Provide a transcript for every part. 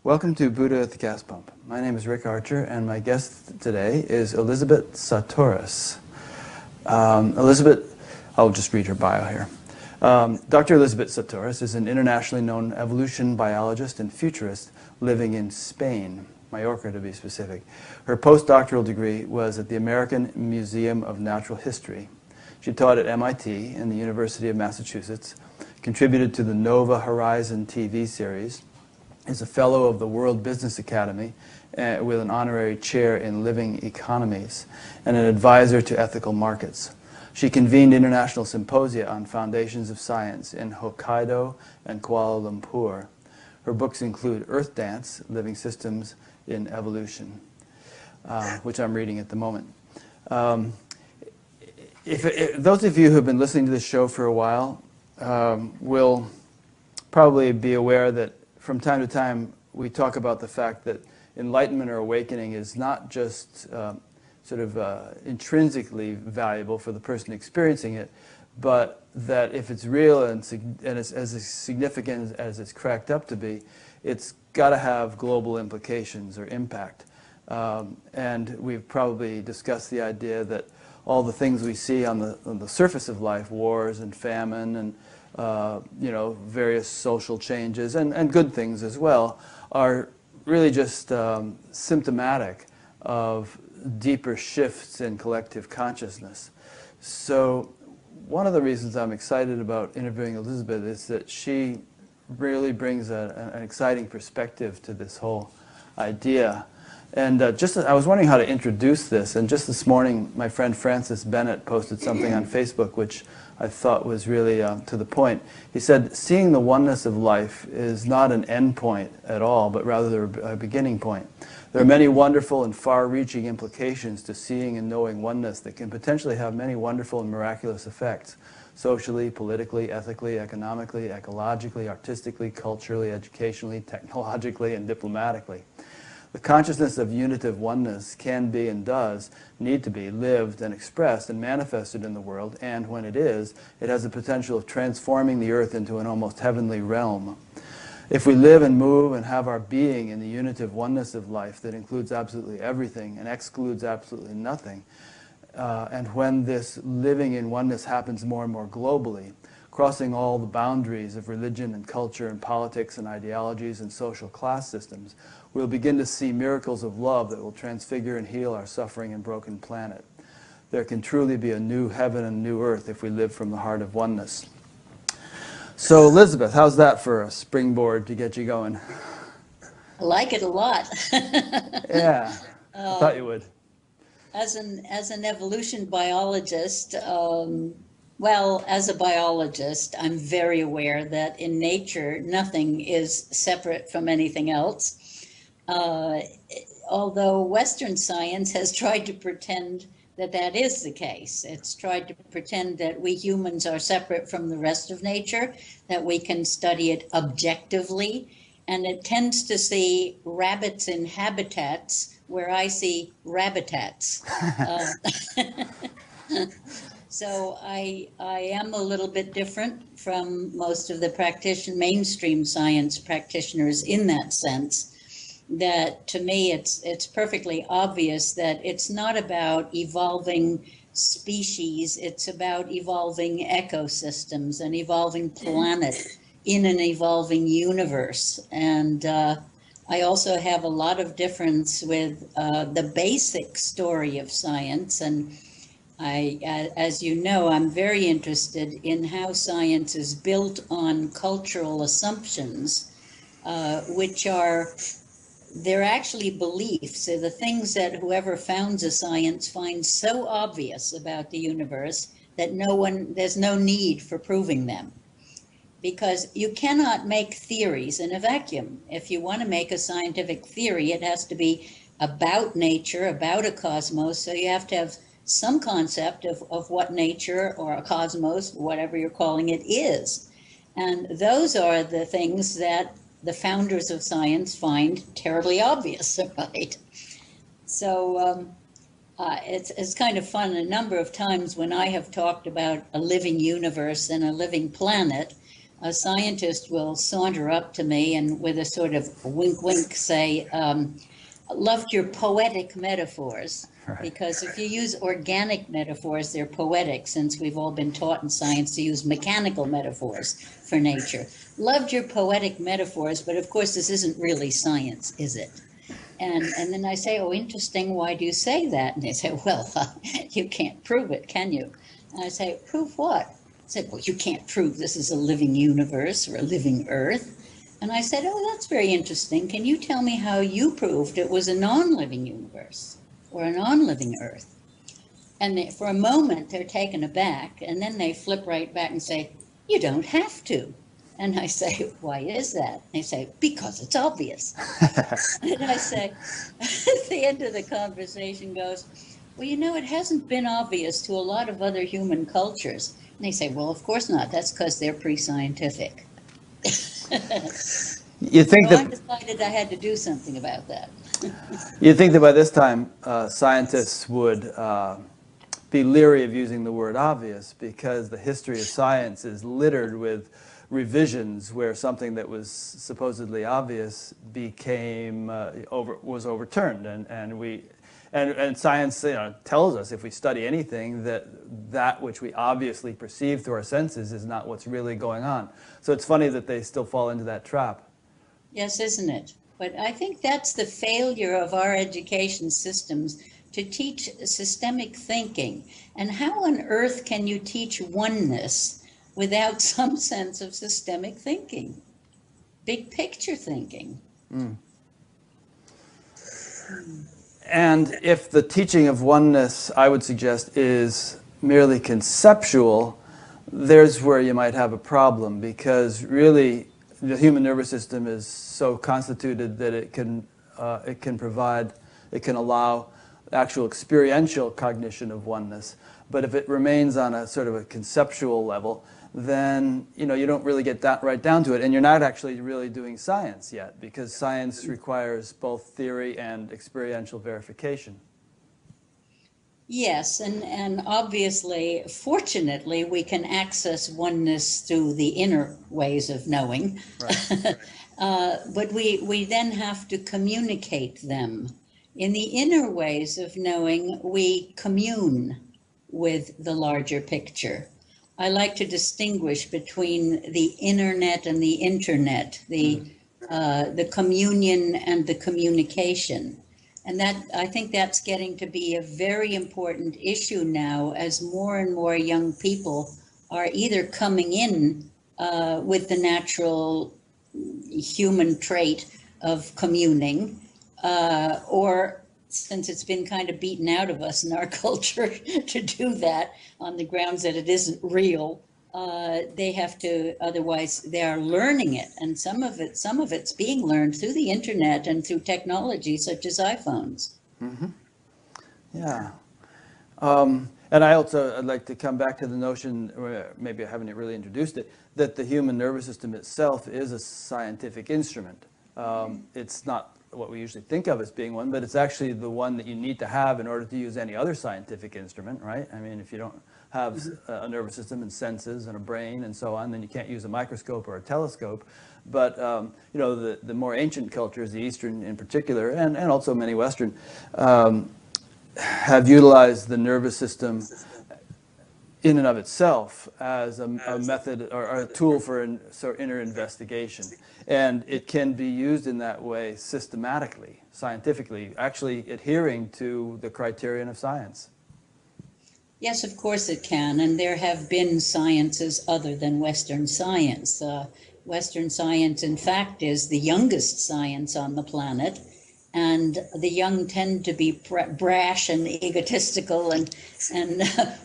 Welcome to Buddha at the Gas Pump. My name is Rick Archer, and my guest today is Elisabet Sartoris. Elisabet, I'll just read her bio here. Dr. Elisabet Sartoris is an internationally known evolution biologist and futurist living in Spain, Mallorca to be specific. Her postdoctoral degree was at the American Museum of Natural History. She taught at MIT and the University of Massachusetts, contributed to the Nova Horizon TV series, is a fellow of the World Business Academy with an honorary chair in living economies and an advisor to ethical markets. She convened international symposia on foundations of science in Hokkaido and Kuala Lumpur. Her books include Earth Dance, Living Systems in Evolution, which I'm reading at the moment. If those of you who have been listening to this show for a while will probably be aware that from time to time we talk about the fact that enlightenment or awakening is not just intrinsically valuable for the person experiencing it, but that if it's real and it's as significant as it's cracked up to be, it's got to have global implications or impact. And we've probably discussed the idea that all the things we see on the surface of life, wars and famine and various social changes and good things as well, are really just symptomatic of deeper shifts in collective consciousness. So one of the reasons I'm excited about interviewing Elisabet is that she really brings an exciting perspective to this whole idea. And I was wondering how to introduce this, and just this morning my friend Francis Bennett posted something on Facebook which I thought was really to the point. He said, seeing the oneness of life is not an end point at all, but rather a beginning point. There are many wonderful and far-reaching implications to seeing and knowing oneness that can potentially have many wonderful and miraculous effects, socially, politically, ethically, economically, ecologically, artistically, culturally, educationally, technologically, and diplomatically. The consciousness of unitive oneness can be and does need to be lived and expressed and manifested in the world, and when it is, it has the potential of transforming the earth into an almost heavenly realm. If we live and move and have our being in the unitive oneness of life that includes absolutely everything and excludes absolutely nothing, and when this living in oneness happens more and more globally, crossing all the boundaries of religion and culture and politics and ideologies and social class systems, we'll begin to see miracles of love that will transfigure and heal our suffering and broken planet. There can truly be a new heaven and new earth if we live from the heart of oneness. So Elisabet, how's that for a springboard to get you going? I like it a lot. Yeah, I thought you would. As an evolution biologist, as a biologist, I'm very aware that in nature, nothing is separate from anything else. Although Western science has tried to pretend that is the case. It's tried to pretend that we humans are separate from the rest of nature, that we can study it objectively, and it tends to see rabbits in habitats where I see rabbitats. So I am a little bit different from most of the mainstream science practitioners in that sense. That to me it's perfectly obvious that it's not about evolving species, it's about evolving ecosystems, an evolving planet in an evolving universe. And I also have a lot of difference with the basic story of science, and as you know, I'm very interested in how science is built on cultural assumptions, which they're actually beliefs. They're the things that whoever founds a science finds so obvious about the universe that there's no need for proving them. Because you cannot make theories in a vacuum. If you want to make a scientific theory, it has to be about nature, about a cosmos, so you have to have some concept of what nature or a cosmos, whatever you're calling it, is. And those are the things that the founders of science find terribly obvious, right? So it's kind of fun. A number of times when I have talked about a living universe and a living planet, a scientist will saunter up to me and with a sort of wink, wink, say, loved your poetic metaphors. Right. Because if you use organic metaphors, they're poetic, since we've all been taught in science to use mechanical metaphors for nature. Loved your poetic metaphors, but of course this isn't really science, is it? And then I say, oh, interesting, why do you say that? And they say, well, you can't prove it, can you? And I say, prove what? I said, well, you can't prove this is a living universe or a living Earth. And I said, oh, that's very interesting. Can you tell me how you proved it was a non-living universe or a non-living Earth? And for a moment, they're taken aback, and then they flip right back and say, you don't have to. And I say, why is that? And they say, because it's obvious. And I say, at the end of the conversation goes, well, you know, it hasn't been obvious to a lot of other human cultures. And they say, well, of course not. That's because they're pre-scientific. You think so that I decided I had to do something about that. you'd think that by this time scientists would be leery of using the word obvious, because the history of science is littered with revisions where something that was supposedly obvious became was overturned, and science, you know, tells us, if we study anything, that which we obviously perceive through our senses is not what's really going on. So it's funny that they still fall into that trap. Yes, isn't it? But I think that's the failure of our education systems, to teach systemic thinking. And how on earth can you teach oneness without some sense of systemic thinking, big picture thinking? Mm. And if the teaching of oneness, I would suggest, is merely conceptual, there's where you might have a problem, because really the human nervous system is so constituted that it can allow actual experiential cognition of oneness. But if it remains on a sort of a conceptual level, then you don't really get that right down to it, and you're not actually really doing science yet, because science requires both theory and experiential verification. Yes, and obviously, fortunately, we can access oneness through the inner ways of knowing. Right. But we then have to communicate them. In the inner ways of knowing, we commune with the larger picture. I like to distinguish between the internet and the internet, the communion and the communication. And that, I think that's getting to be a very important issue now, as more and more young people are either coming in with the natural human trait of communing, or, since it's been kind of beaten out of us in our culture to do that on the grounds that it isn't real, they have to, otherwise they are learning it. And some of it's being learned through the internet and through technology such as iPhones. Mm-hmm. Yeah. And I'd like to come back to the notion, or maybe I haven't really introduced it, that the human nervous system itself is a scientific instrument. It's not what we usually think of as being one, but it's actually the one that you need to have in order to use any other scientific instrument, right? I mean, if you don't have a nervous system and senses and a brain and so on, then you can't use a microscope or a telescope. But the more ancient cultures, the Eastern in particular, and also many Western, have utilized the nervous system in and of itself as a method or a tool for inner investigation. And it can be used in that way systematically, scientifically, actually adhering to the criterion of science. Yes, of course it can. And there have been sciences other than Western science. Western science, in fact, is the youngest science on the planet. And the young tend to be brash and egotistical and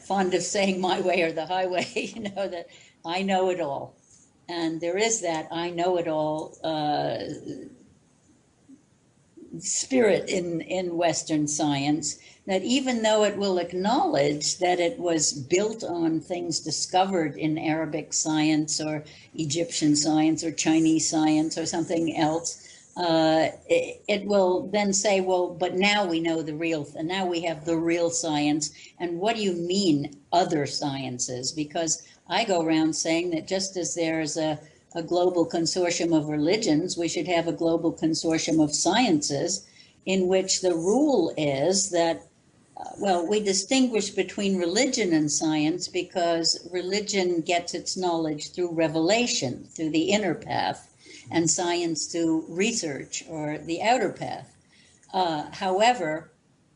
fond of saying my way or the highway, that I know it all. And there is that I know it all spirit in Western science, that even though it will acknowledge that it was built on things discovered in Arabic science or Egyptian science or Chinese science or something else, it will then say, well, but now we know the real, and now we have the real science. And what do you mean other sciences? Because I go around saying that just as there's a global consortium of religions, we should have a global consortium of sciences in which the rule is that, well, we distinguish between religion and science because religion gets its knowledge through revelation, through the inner path, and science through research or the outer path. However,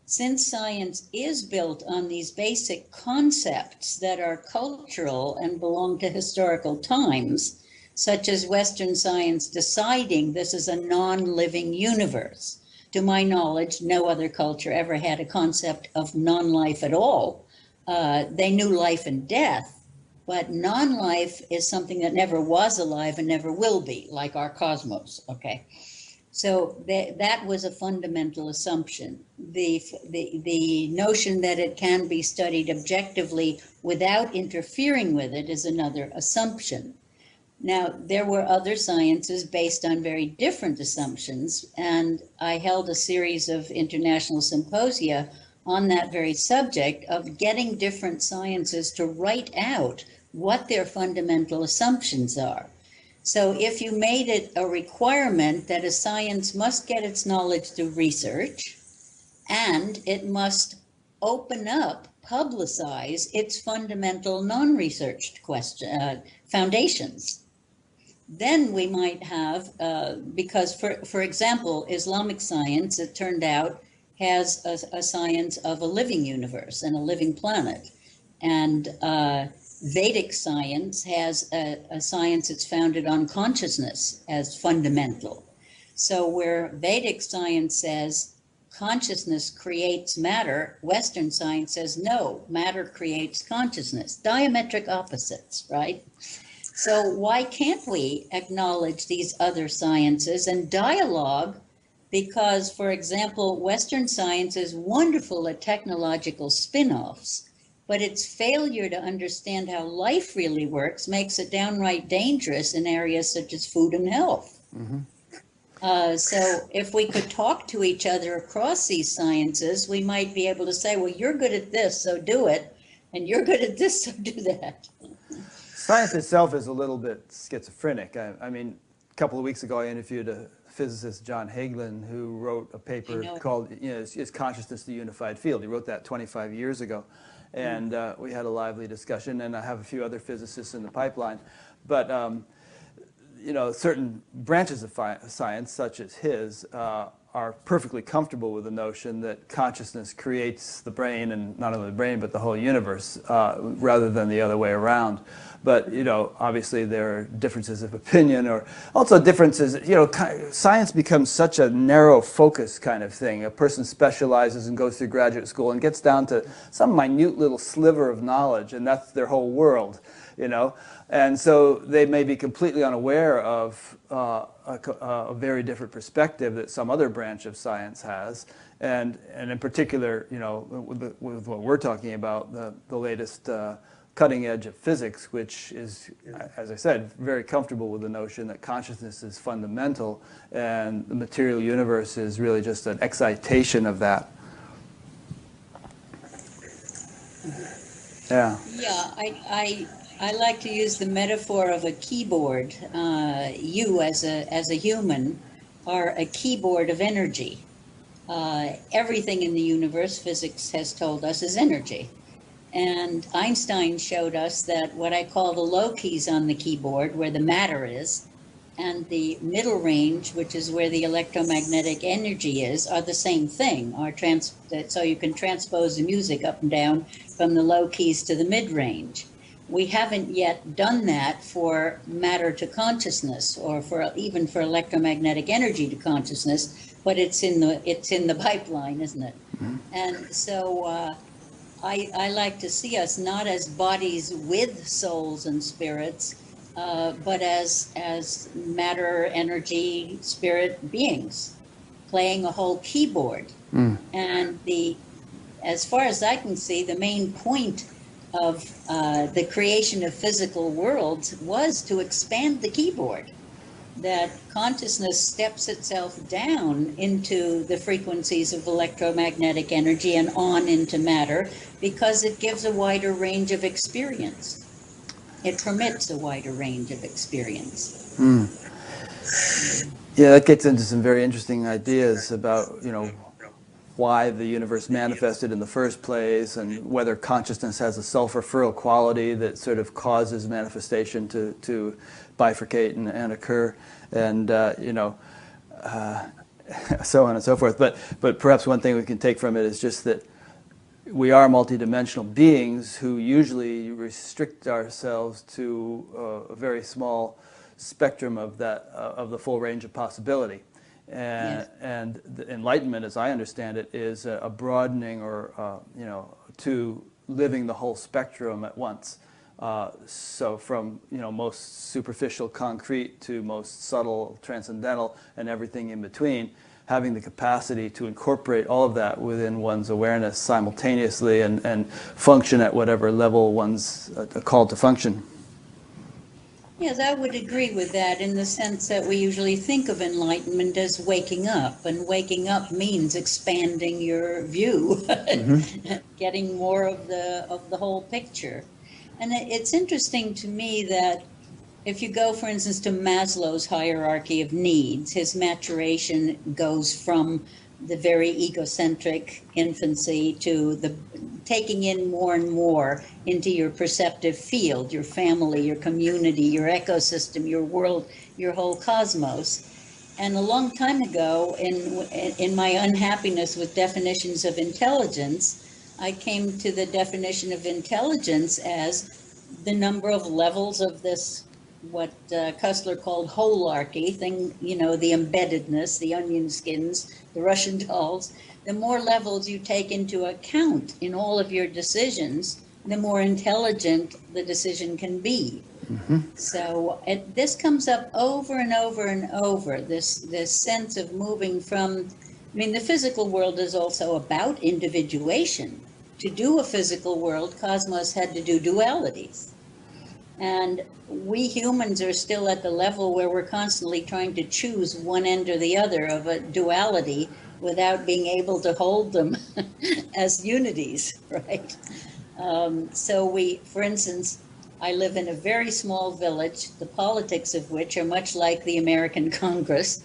since science is built on these basic concepts that are cultural and belong to historical times, such as Western science deciding this is a non-living universe. To my knowledge, no other culture ever had a concept of non-life at all. They knew life and death, but non-life is something that never was alive and never will be, like our cosmos, okay? So that was a fundamental assumption. The notion that it can be studied objectively without interfering with it is another assumption. Now, there were other sciences based on very different assumptions, and I held a series of international symposia on that very subject of getting different sciences to write out what their fundamental assumptions are. So if you made it a requirement that a science must get its knowledge through research, and it must open up, publicize its fundamental non-researched foundations, then we might have, because for example, Islamic science, it turned out, has a science of a living universe and a living planet. And Vedic science has a science that's founded on consciousness as fundamental. So where Vedic science says consciousness creates matter, Western science says no, matter creates consciousness. Diametric opposites, right? So why can't we acknowledge these other sciences and dialogue? Because, for example, Western science is wonderful at technological spin-offs, but its failure to understand how life really works makes it downright dangerous in areas such as food and health. Mm-hmm. So if we could talk to each other across these sciences, we might be able to say, well, you're good at this, so do it, and you're good at this, so do that. Science itself is a little bit schizophrenic. I mean, a couple of weeks ago I interviewed a physicist, John Hagelin, who wrote a paper called, Is Consciousness the Unified Field? He wrote that 25 years ago. And we had a lively discussion, and I have a few other physicists in the pipeline. But, certain branches of science, such as his, are perfectly comfortable with the notion that consciousness creates the brain, and not only the brain, but the whole universe, rather than the other way around. But, obviously there are differences of opinion, or also differences, science becomes such a narrow focus kind of thing. A person specializes and goes through graduate school and gets down to some minute little sliver of knowledge, and that's their whole world, And so they may be completely unaware of a very different perspective that some other branch of science has. And in particular, with what we're talking about, the latest cutting edge of physics, which is, as I said, very comfortable with the notion that consciousness is fundamental and the material universe is really just an excitation of that. Yeah. Yeah, I like to use the metaphor of a keyboard. You as a human are a keyboard of energy. Everything in the universe, physics has told us, is energy. And Einstein showed us that what I call the low keys on the keyboard, where the matter is, and the middle range, which is where the electromagnetic energy is, are the same thing. So you can transpose the music up and down from the low keys to the mid-range. We haven't yet done that for matter to consciousness, or even for electromagnetic energy to consciousness, but it's in the pipeline, isn't it? Mm-hmm. And so I like to see us not as bodies with souls and spirits, but as matter, energy, spirit beings, playing a whole keyboard. Mm. And as far as I can see, the main point of the creation of physical worlds was to expand the keyboard. that consciousness steps itself down into the frequencies of electromagnetic energy and on into matter because it gives a wider range of experience. It permits a wider range of experience. Yeah, that gets into some very interesting ideas about, why the universe manifested in the first place, and whether consciousness has a self-referral quality that sort of causes manifestation to bifurcate and occur, and so on and so forth. But perhaps one thing we can take from it is just that we are multidimensional beings who usually restrict ourselves to a very small spectrum of the full range of possibility. Yes. And the enlightenment, as I understand it, is a broadening or to living the whole spectrum at once. So from most superficial concrete to most subtle transcendental and everything in between, having the capacity to incorporate all of that within one's awareness simultaneously and function at whatever level one's called to function. Yes, I would agree with that in the sense that we usually think of enlightenment as waking up, and waking up means expanding your view, getting more of the whole picture. And it's interesting to me that if you go, for instance, to Maslow's hierarchy of needs, his maturation goes from the very egocentric infancy to the taking in more and more into your perceptive field, your family, your community, your ecosystem, your world, your whole cosmos. And a long time ago, in my unhappiness with definitions of intelligence, I came to the definition of intelligence as the number of levels of this, what Kussler called holarchy thing, the embeddedness, the onion skins, the Russian dolls. The more levels you take into account in all of your decisions, the more intelligent the decision can be. So this comes up over and over and over, this sense of moving from, the physical world is also about individuation. To do a physical world, Cosmos had to do dualities. And we humans are still at the level where we're constantly trying to choose one end or the other of a duality without being able to hold them as unities, right? So for instance, I live in a very small village, the politics of which are much like the American Congress,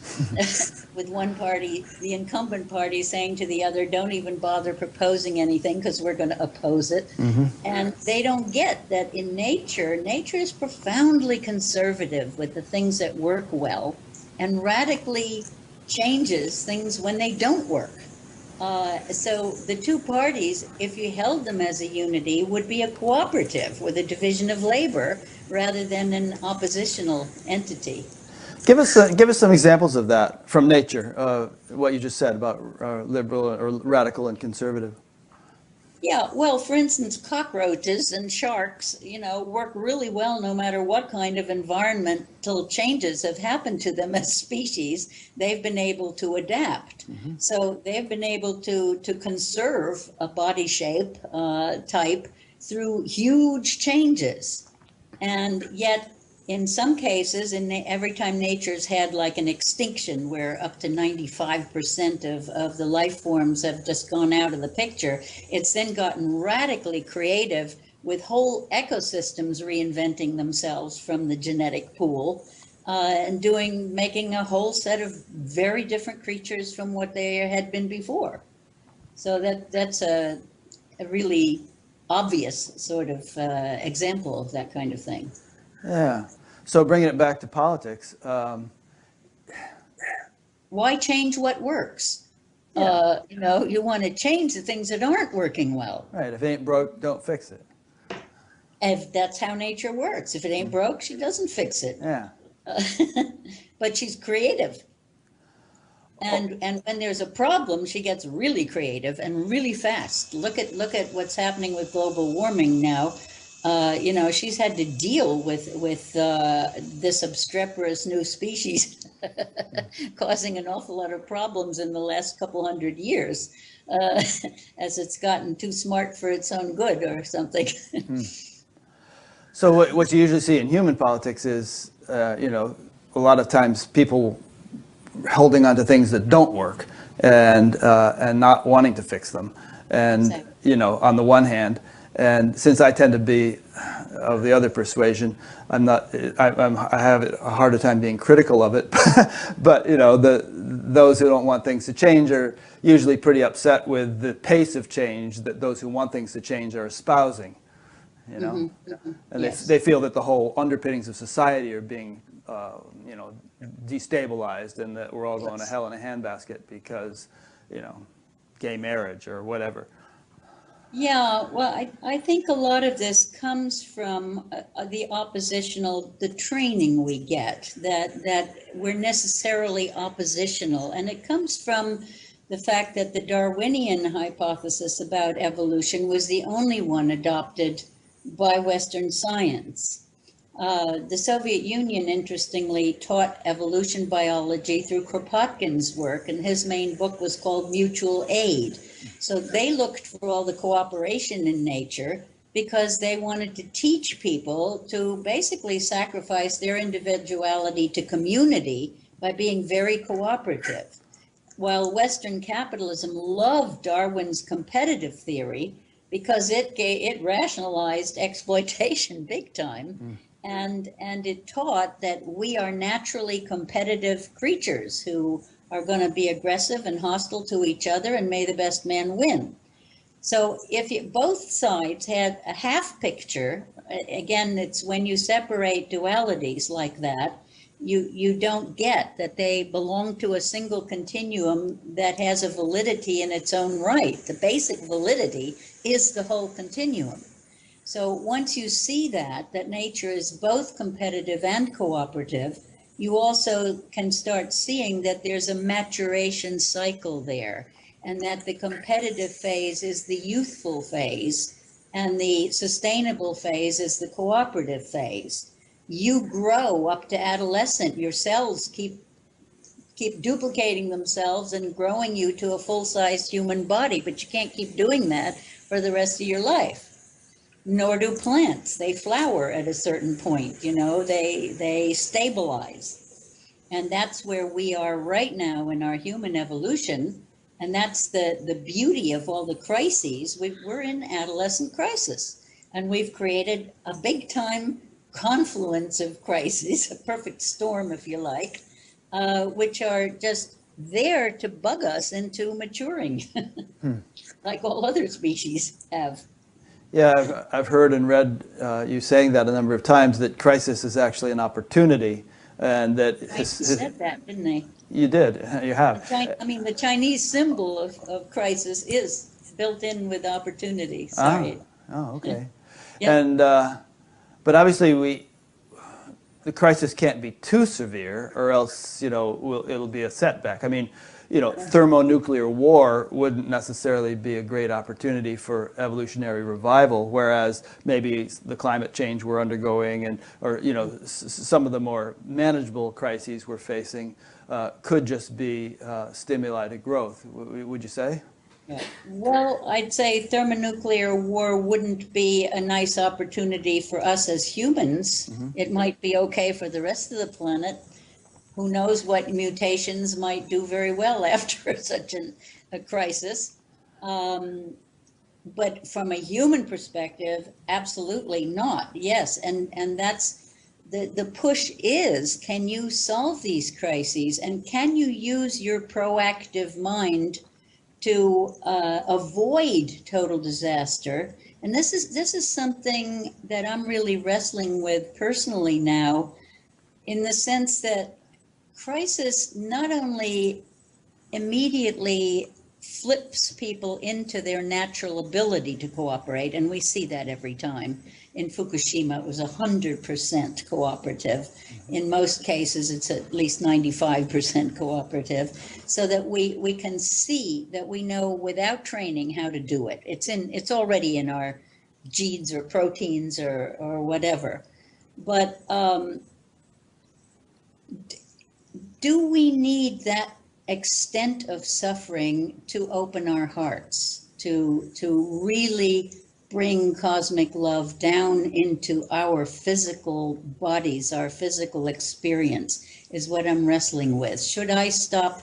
with one party, the incumbent party, saying to the other, don't even bother proposing anything because we're going to oppose it. And they don't get that in nature is profoundly conservative with the things that work well and radically changes things when they don't work. So the two parties, if you held them as a unity, would be a cooperative with a division of labor rather than an oppositional entity. Give us some examples of that from nature, what you just said about liberal or radical and conservative. Yeah, well, for instance, cockroaches and sharks, work really well no matter what kind of environmental changes have happened to them as species. They've been able to adapt. So they've been able to conserve a body shape type through huge changes. And yet, in some cases, every time nature's had like an extinction where up to 95% of the life forms have just gone out of the picture, it's then gotten radically creative with whole ecosystems reinventing themselves from the genetic pool and making a whole set of very different creatures from what they had been before. So that's a really obvious sort of example of that kind of thing. Yeah. So bringing it back to politics. Why change what works? Yeah. You want to change the things that aren't working well. Right. If it ain't broke, don't fix it. If that's how nature works. If it ain't broke, she doesn't fix it. Yeah. But she's creative. And when there's a problem, she gets really creative and really fast. Look at what's happening with global warming now. She's had to deal with this obstreperous new species causing an awful lot of problems in the last couple hundred years as it's gotten too smart for its own good or something. So what you usually see in human politics is, a lot of times people holding on to things that don't work and not wanting to fix them. And, Exactly. you know, on the one hand, and since I tend to be of the other persuasion, I have a harder time being critical of it. But, you know, those who don't want things to change are usually pretty upset with the pace of change that those who want things to change are espousing, you know. And Yes. they feel that the whole underpinnings of society are being, you know, destabilized, and that we're all going to hell in a handbasket because, you know, gay marriage or whatever. Yeah, well, I think a lot of this comes from the training we get, that we're necessarily oppositional. And it comes from the fact that the Darwinian hypothesis about evolution was the only one adopted by Western science. The Soviet Union, interestingly, taught evolution biology through Kropotkin's work, and his main book was called Mutual Aid. So they looked for all the cooperation in nature because they wanted to teach people to basically sacrifice their individuality to community by being very cooperative. While Western capitalism loved Darwin's competitive theory because it rationalized exploitation big time. And it taught that we are naturally competitive creatures who are going to be aggressive and hostile to each other, and may the best man win. So if both sides had a half picture, again, it's when you separate dualities like that, you don't get that they belong to a single continuum that has a validity in its own right. The basic validity is the whole continuum. So once you see that nature is both competitive and cooperative, you also can start seeing that there's a maturation cycle there, and that the competitive phase is the youthful phase, and the sustainable phase is the cooperative phase. You grow up to adolescent, your cells keep duplicating themselves and growing you to a full-sized human body, but you can't keep doing that for the rest of your life. Nor do plants. They flower at a certain point, you know, they stabilize. And that's where we are right now in our human evolution. And that's the beauty of all the crises. We're in adolescent crisis. And we've created a big time confluence of crises, a perfect storm, if you like, which are just there to bug us into maturing, like all other species have. Yeah, I've heard and read you saying that a number of times, that crisis is actually an opportunity, and that They said that, didn't they? You did. You have. I mean, the Chinese symbol of crisis is built in with opportunity. Sorry. Oh, okay. Yeah. And but obviously the crisis can't be too severe, or else, you know, it'll be a setback. I mean, you know, thermonuclear war wouldn't necessarily be a great opportunity for evolutionary revival, whereas maybe the climate change we're undergoing, or you know, some of the more manageable crises we're facing could just be stimuli to growth. Would you say? Yeah. Well, I'd say thermonuclear war wouldn't be a nice opportunity for us as humans. It might be okay for the rest of the planet. Who knows what mutations might do very well after such a crisis. But from a human perspective, absolutely not. Yes, and that's the push is, can you solve these crises, and can you use your proactive mind to avoid total disaster? And this is something that I'm really wrestling with personally now, in the sense that crisis not only immediately flips people into their natural ability to cooperate, and we see that every time. In Fukushima, it was 100% cooperative. In most cases, it's at least 95% cooperative, so that we can see that we know without training how to do it. It's already in our genes or proteins or whatever. But do we need that extent of suffering to open our hearts, to really bring cosmic love down into our physical bodies, our physical experience, is what I'm wrestling with. Should I stop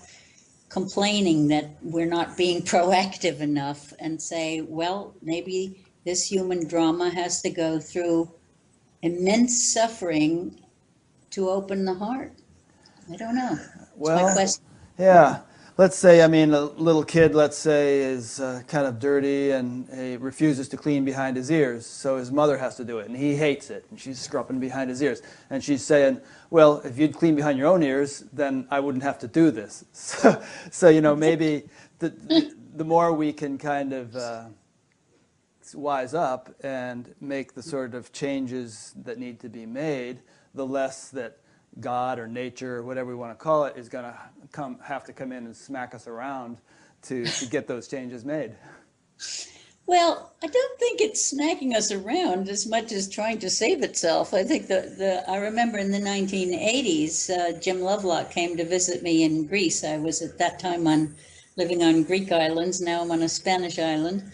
complaining that we're not being proactive enough and say, well, maybe this human drama has to go through immense suffering to open the heart? I don't know. It's my question. Yeah. Let's say, I mean, a little kid, let's say, is kind of dirty and he refuses to clean behind his ears, so his mother has to do it, and he hates it, and she's scrubbing behind his ears. And she's saying, well, if you'd clean behind your own ears, then I wouldn't have to do this. So you know, maybe the more we can kind of wise up and make the sort of changes that need to be made, the less that God or nature, or whatever we want to call it, is going to have to come in and smack us around to get those changes made. Well, I don't think it's smacking us around as much as trying to save itself. I think I remember in the 1980s, Jim Lovelock came to visit me in Greece. I was at that time living on Greek islands. Now I'm on a Spanish island.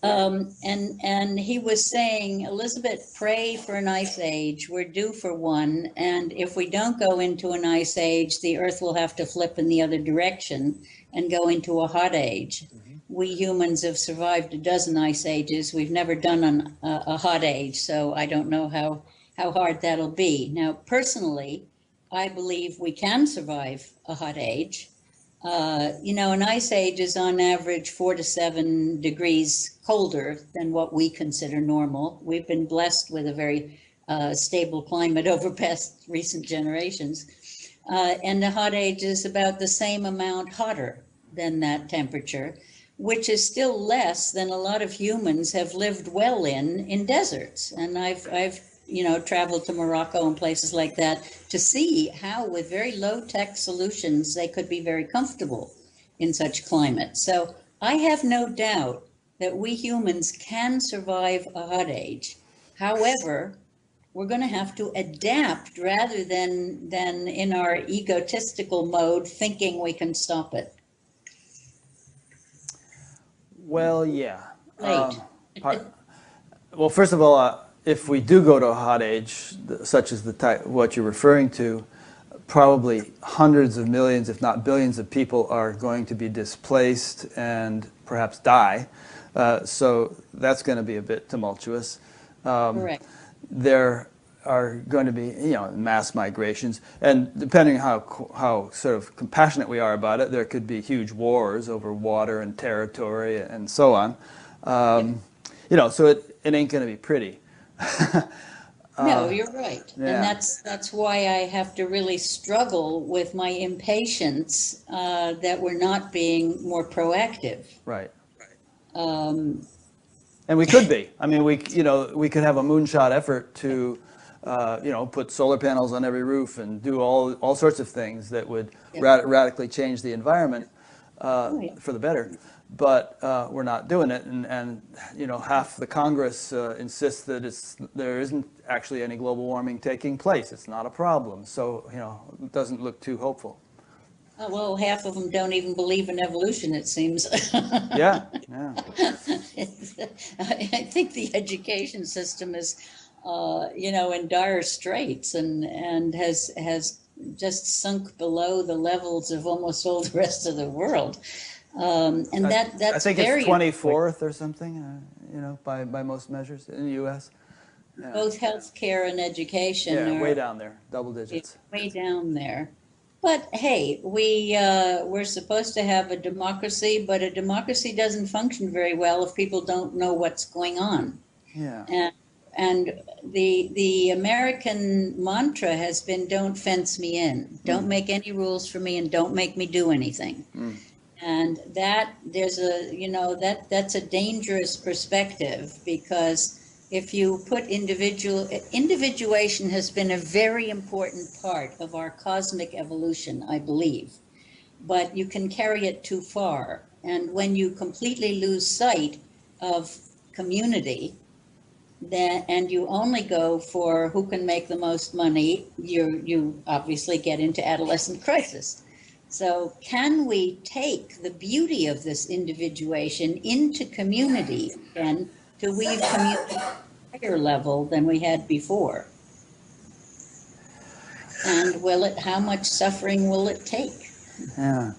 And he was saying, Elisabet, pray for an ice age. We're due for one. And if we don't go into an ice age, the Earth will have to flip in the other direction and go into a hot age. We humans have survived a dozen ice ages. We've never done a hot age, so I don't know how hard that'll be. Now, personally, I believe we can survive a hot age. You know, an ice age is on average 4 to 7 degrees colder than what we consider normal. We've been blessed with a very stable climate over past recent generations. And the hot age is about the same amount hotter than that temperature, which is still less than a lot of humans have lived well in deserts. And I've you know, traveled to Morocco and places like that to see how with very low-tech solutions they could be very comfortable in such climate. So I have no doubt that we humans can survive a hot age. However, we're going to have to adapt rather than in our egotistical mode thinking we can stop it. Well, yeah. Right. Well, first of all, if we do go to a hot age, such as what you're referring to, probably hundreds of millions, if not billions of people are going to be displaced and perhaps die. So that's going to be a bit tumultuous. Correct. There are going to be, you know, mass migrations, and depending on how sort of compassionate we are about it, there could be huge wars over water and territory and so on. You know, so it ain't going to be pretty. No, you're right. Yeah. And that's why I have to really struggle with my impatience that we're not being more proactive. Right. And we could be. I mean, we could have a moonshot effort to, you know, put solar panels on every roof and do all sorts of things that would radically change the environment for the better. But we're not doing it, and you know, half the Congress insists that there isn't actually any global warming taking place. It's not a problem. So, you know, it doesn't look too hopeful. Well, half of them don't even believe in evolution, it seems. Yeah. I think the education system is, you know, in dire straits and has just sunk below the levels of almost all the rest of the world. And that's I think very it's 24th or something, you know, by most measures in the U.S. Yeah. Both healthcare and education are way down there, double digits. Way down there. But hey, we're supposed to have a democracy, but a democracy doesn't function very well if people don't know what's going on. Yeah. And the American mantra has been, don't fence me in. Don't make any rules for me and don't make me do anything. And that's a dangerous perspective, because if you put individuation has been a very important part of our cosmic evolution, I believe, but you can carry it too far. And when you completely lose sight of community, and you only go for who can make the most money, you obviously get into adolescent crisis. So can we take the beauty of this individuation into community and to weave community at a higher level than we had before? And how much suffering will it take? Yeah.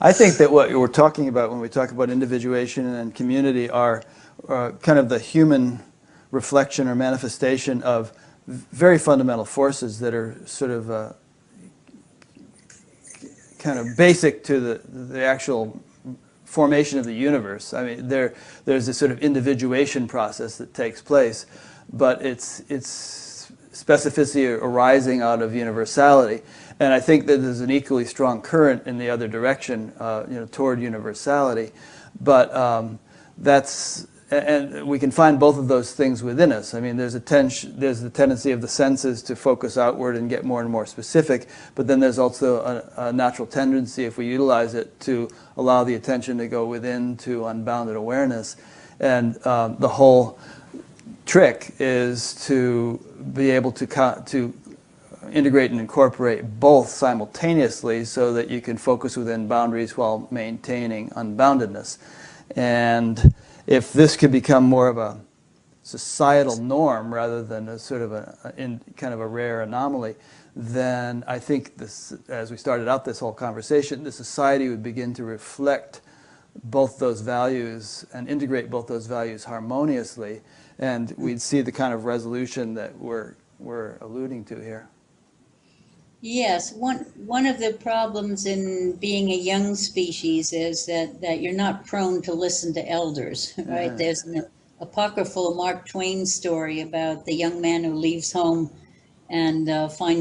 I think that what we're talking about when we talk about individuation and community are kind of the human reflection or manifestation of very fundamental forces that are sort of kind of basic to the actual formation of the universe. I mean, there's this sort of individuation process that takes place, but it's specificity arising out of universality. And I think that there's an equally strong current in the other direction, toward universality. But and we can find both of those things within us. I mean, there's the tendency of the senses to focus outward and get more and more specific, but then there's also a natural tendency, if we utilize it, to allow the attention to go within to unbounded awareness. And the whole trick is to be able to integrate and incorporate both simultaneously so that you can focus within boundaries while maintaining unboundedness. And if this could become more of a societal norm rather than a sort of kind of a rare anomaly, then I think this, as we started out this whole conversation, the society would begin to reflect both those values and integrate both those values harmoniously, and we'd see the kind of resolution that we're alluding to here. Yes, one of the problems in being a young species is that you're not prone to listen to elders, right? Yeah. There's an apocryphal Mark Twain story about the young man who leaves home and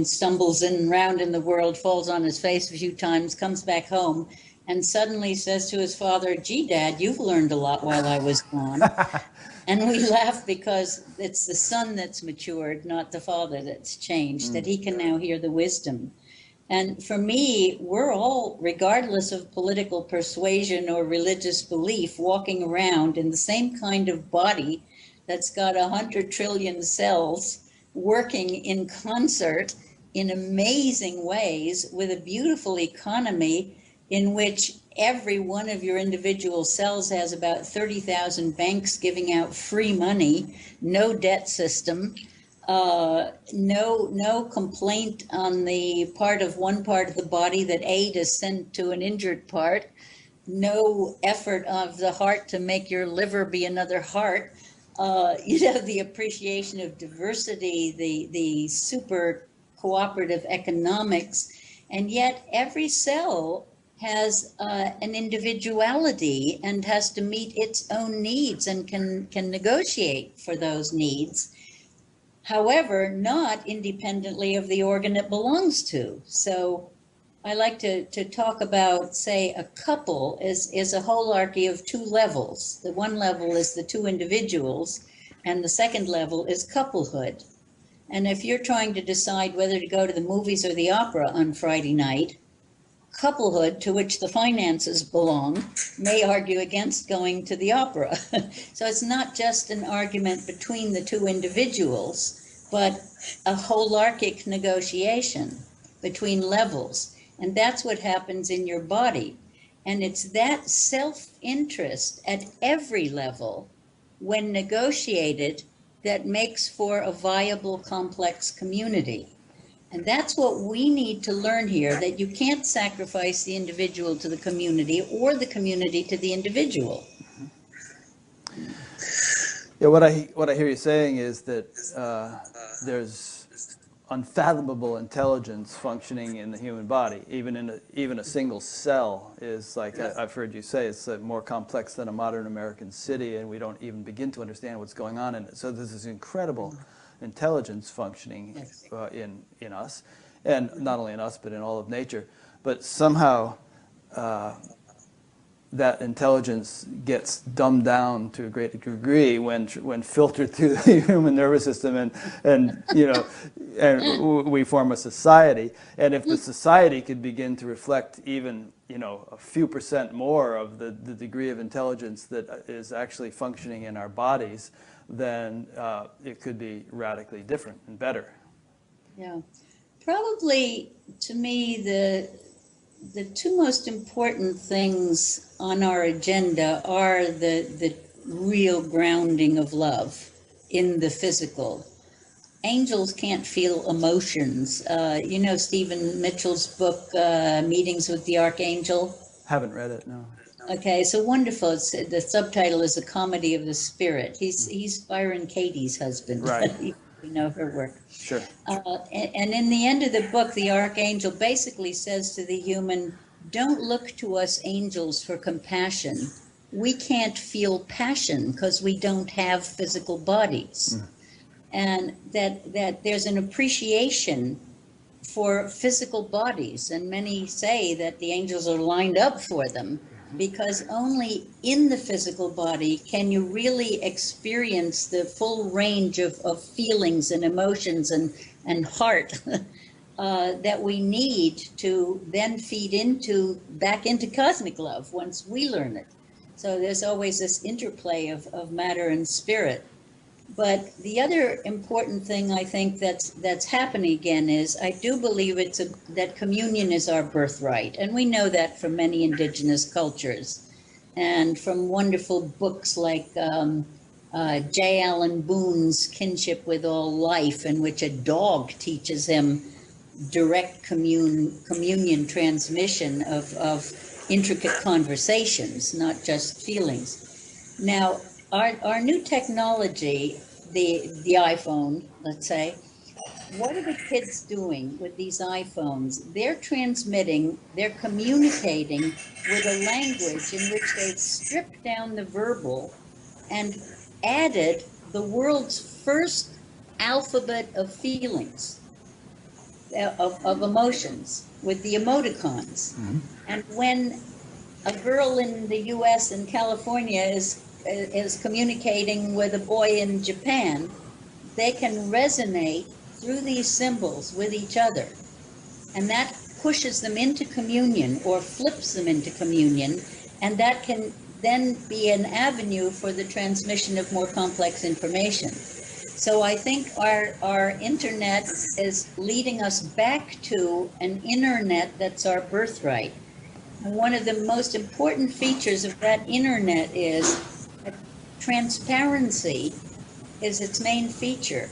stumbles around in the world, falls on his face a few times, comes back home, and suddenly says to his father, "Gee, Dad, you've learned a lot while I was gone." And we laugh because it's the son that's matured, not the father that's changed, that he can now hear the wisdom. And for me, we're all, regardless of political persuasion or religious belief, walking around in the same kind of body that's got 100 trillion cells working in concert in amazing ways with a beautiful economy in which every one of your individual cells has about 30,000 banks giving out free money, no debt system, no complaint on the part of one part of the body that aid is sent to an injured part, no effort of the heart to make your liver be another heart. The appreciation of diversity, the super cooperative economics, and yet every cell has an individuality and has to meet its own needs and can negotiate for those needs. However, not independently of the organ it belongs to. So I like to talk about, say, a couple is a holarchy of two levels. The one level is the two individuals, and the second level is couplehood. And if you're trying to decide whether to go to the movies or the opera on Friday night, couplehood, to which the finances belong, may argue against going to the opera. So it's not just an argument between the two individuals, but a holarchic negotiation between levels. And that's what happens in your body. And it's that self-interest at every level, when negotiated, that makes for a viable, complex community. And that's what we need to learn here, that you can't sacrifice the individual to the community or the community to the individual. Yeah, what I hear you saying is that there's unfathomable intelligence functioning in the human body. Even a single cell is, like I've heard you say, it's more complex than a modern American city, and we don't even begin to understand what's going on in it. So there's this incredible intelligence functioning in us, and not only in us but in all of nature. But somehow that intelligence gets dumbed down to a great degree when filtered through the human nervous system, and we form a society. And if the society could begin to reflect even a few % more of the degree of intelligence that is actually functioning in our bodies, then it could be radically different and better. Yeah, probably to me the two most important things on our agenda are the real grounding of love in the physical. Angels can't feel emotions. You know Stephen Mitchell's book, Meetings with the Archangel? Haven't read it, no. Okay, so wonderful. The subtitle is A Comedy of the Spirit. He's Byron Katie's husband. Right. You know her work. Sure. And in the end of the book, the archangel basically says to the human, don't look to us angels for compassion. We can't feel passion because we don't have physical bodies. And that there's an appreciation for physical bodies. And many say that the angels are lined up for them, because only in the physical body can you really experience the full range of feelings and emotions and heart that we need to then feed back into cosmic love once we learn it. So there's always this interplay of matter and spirit. But the other important thing I think that's happening again is I do believe that communion is our birthright. And we know that from many indigenous cultures and from wonderful books like J. Allen Boone's Kinship with All Life, in which a dog teaches him direct communion transmission of intricate conversations, not just feelings. Now, our new technology, the iPhone, let's say, what are the kids doing with these iPhones? They're transmitting, they're communicating with a language in which they've stripped down the verbal and added the world's first alphabet of feelings, of emotions, with the emoticons. Mm-hmm. And when a girl in the US and California is communicating with a boy in Japan, they can resonate through these symbols with each other. And that pushes them into communion or flips them into communion. And that can then be an avenue for the transmission of more complex information. So I think our internet is leading us back to an internet that's our birthright. And one of the most important features of that internet is that transparency is its main feature.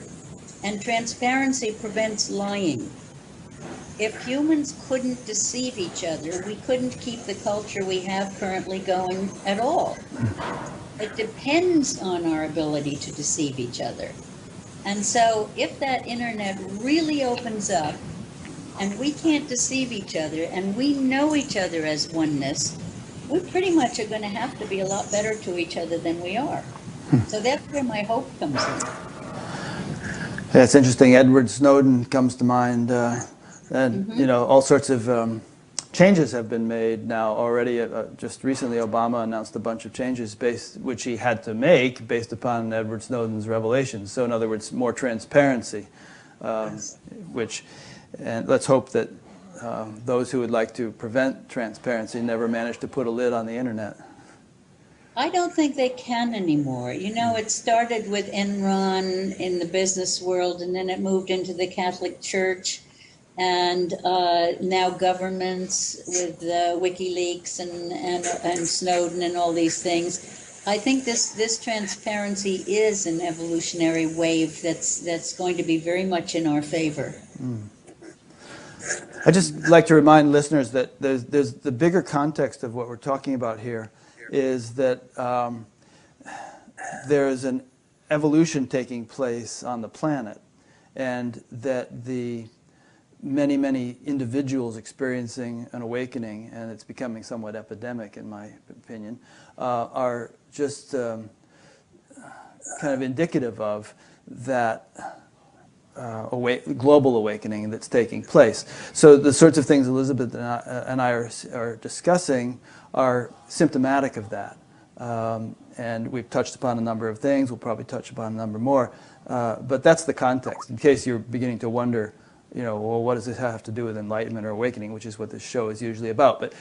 And transparency prevents lying. If humans couldn't deceive each other, we couldn't keep the culture we have currently going at all. It depends on our ability to deceive each other. And so if that internet really opens up and we can't deceive each other and we know each other as oneness, we pretty much are going to have to be a lot better to each other than we are. So that's where my hope comes in. Yeah, it's interesting. Edward Snowden comes to mind, and you know, all sorts of changes have been made now already. Just recently, Obama announced a bunch of changes which he had to make based upon Edward Snowden's revelations. So, in other words, more transparency. And let's hope that those who would like to prevent transparency never manage to put a lid on the internet. I don't think they can anymore. You know, it started with Enron in the business world, and then it moved into the Catholic Church, and now governments with WikiLeaks and Snowden and all these things. I think this transparency is an evolutionary wave that's going to be very much in our favor. I'd just like to remind listeners that there's the bigger context of what we're talking about here is that there is an evolution taking place on the planet, and that the many individuals experiencing an awakening, and it's becoming somewhat epidemic in my opinion, are just kind of indicative of that global awakening that's taking place. So the sorts of things Elisabet and I are discussing are symptomatic of that. And we've touched upon a number of things. We'll probably touch upon a number more. But that's the context, in case you're beginning to wonder well, what does this have to do with enlightenment or awakening, which is what this show is usually about. But,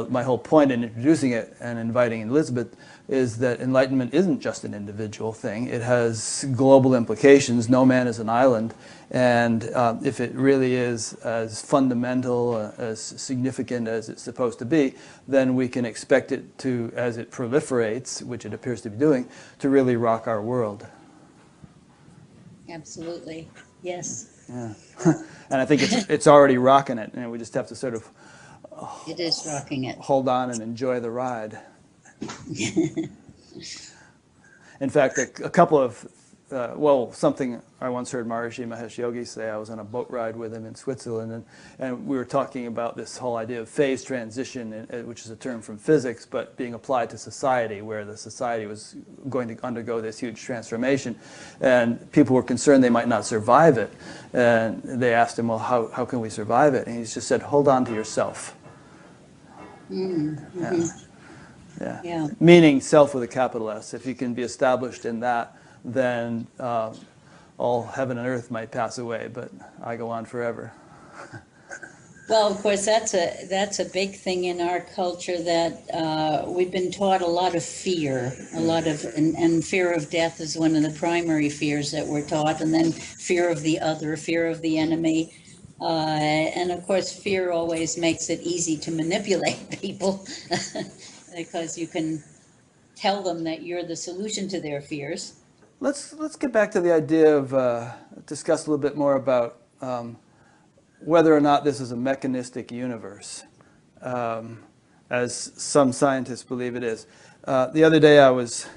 my whole point in introducing it and inviting Elisabet is that enlightenment isn't just an individual thing. It has global implications. No man is an island. And if it really is as fundamental, as significant as it's supposed to be, then we can expect it to, as it proliferates, which it appears to be doing, to really rock our world. Absolutely. Yes. Yeah. And I think it's already rocking it, and we just have to sort of it is rocking it. Hold on and enjoy the ride. In fact, a couple of, something I once heard Maharishi Mahesh Yogi say. I was on a boat ride with him in Switzerland, and we were talking about this whole idea of phase transition, which is a term from physics, but being applied to society, where the society was going to undergo this huge transformation. And people were concerned they might not survive it. And they asked him, well, how can we survive it? And he just said, hold on to yourself. Mm-hmm. Yeah. Meaning self with a capital S. If you can be established in that, then all heaven and earth might pass away, but I go on forever. Well, of course, that's a big thing in our culture, that we've been taught a lot of fear, and fear of death is one of the primary fears that we're taught, and then fear of the other, fear of the enemy. And of course, fear always makes it easy to manipulate people because you can tell them that you're the solution to their fears. Let's get back to the idea of discuss a little bit more about whether or not this is a mechanistic universe, as some scientists believe it is. The other day I was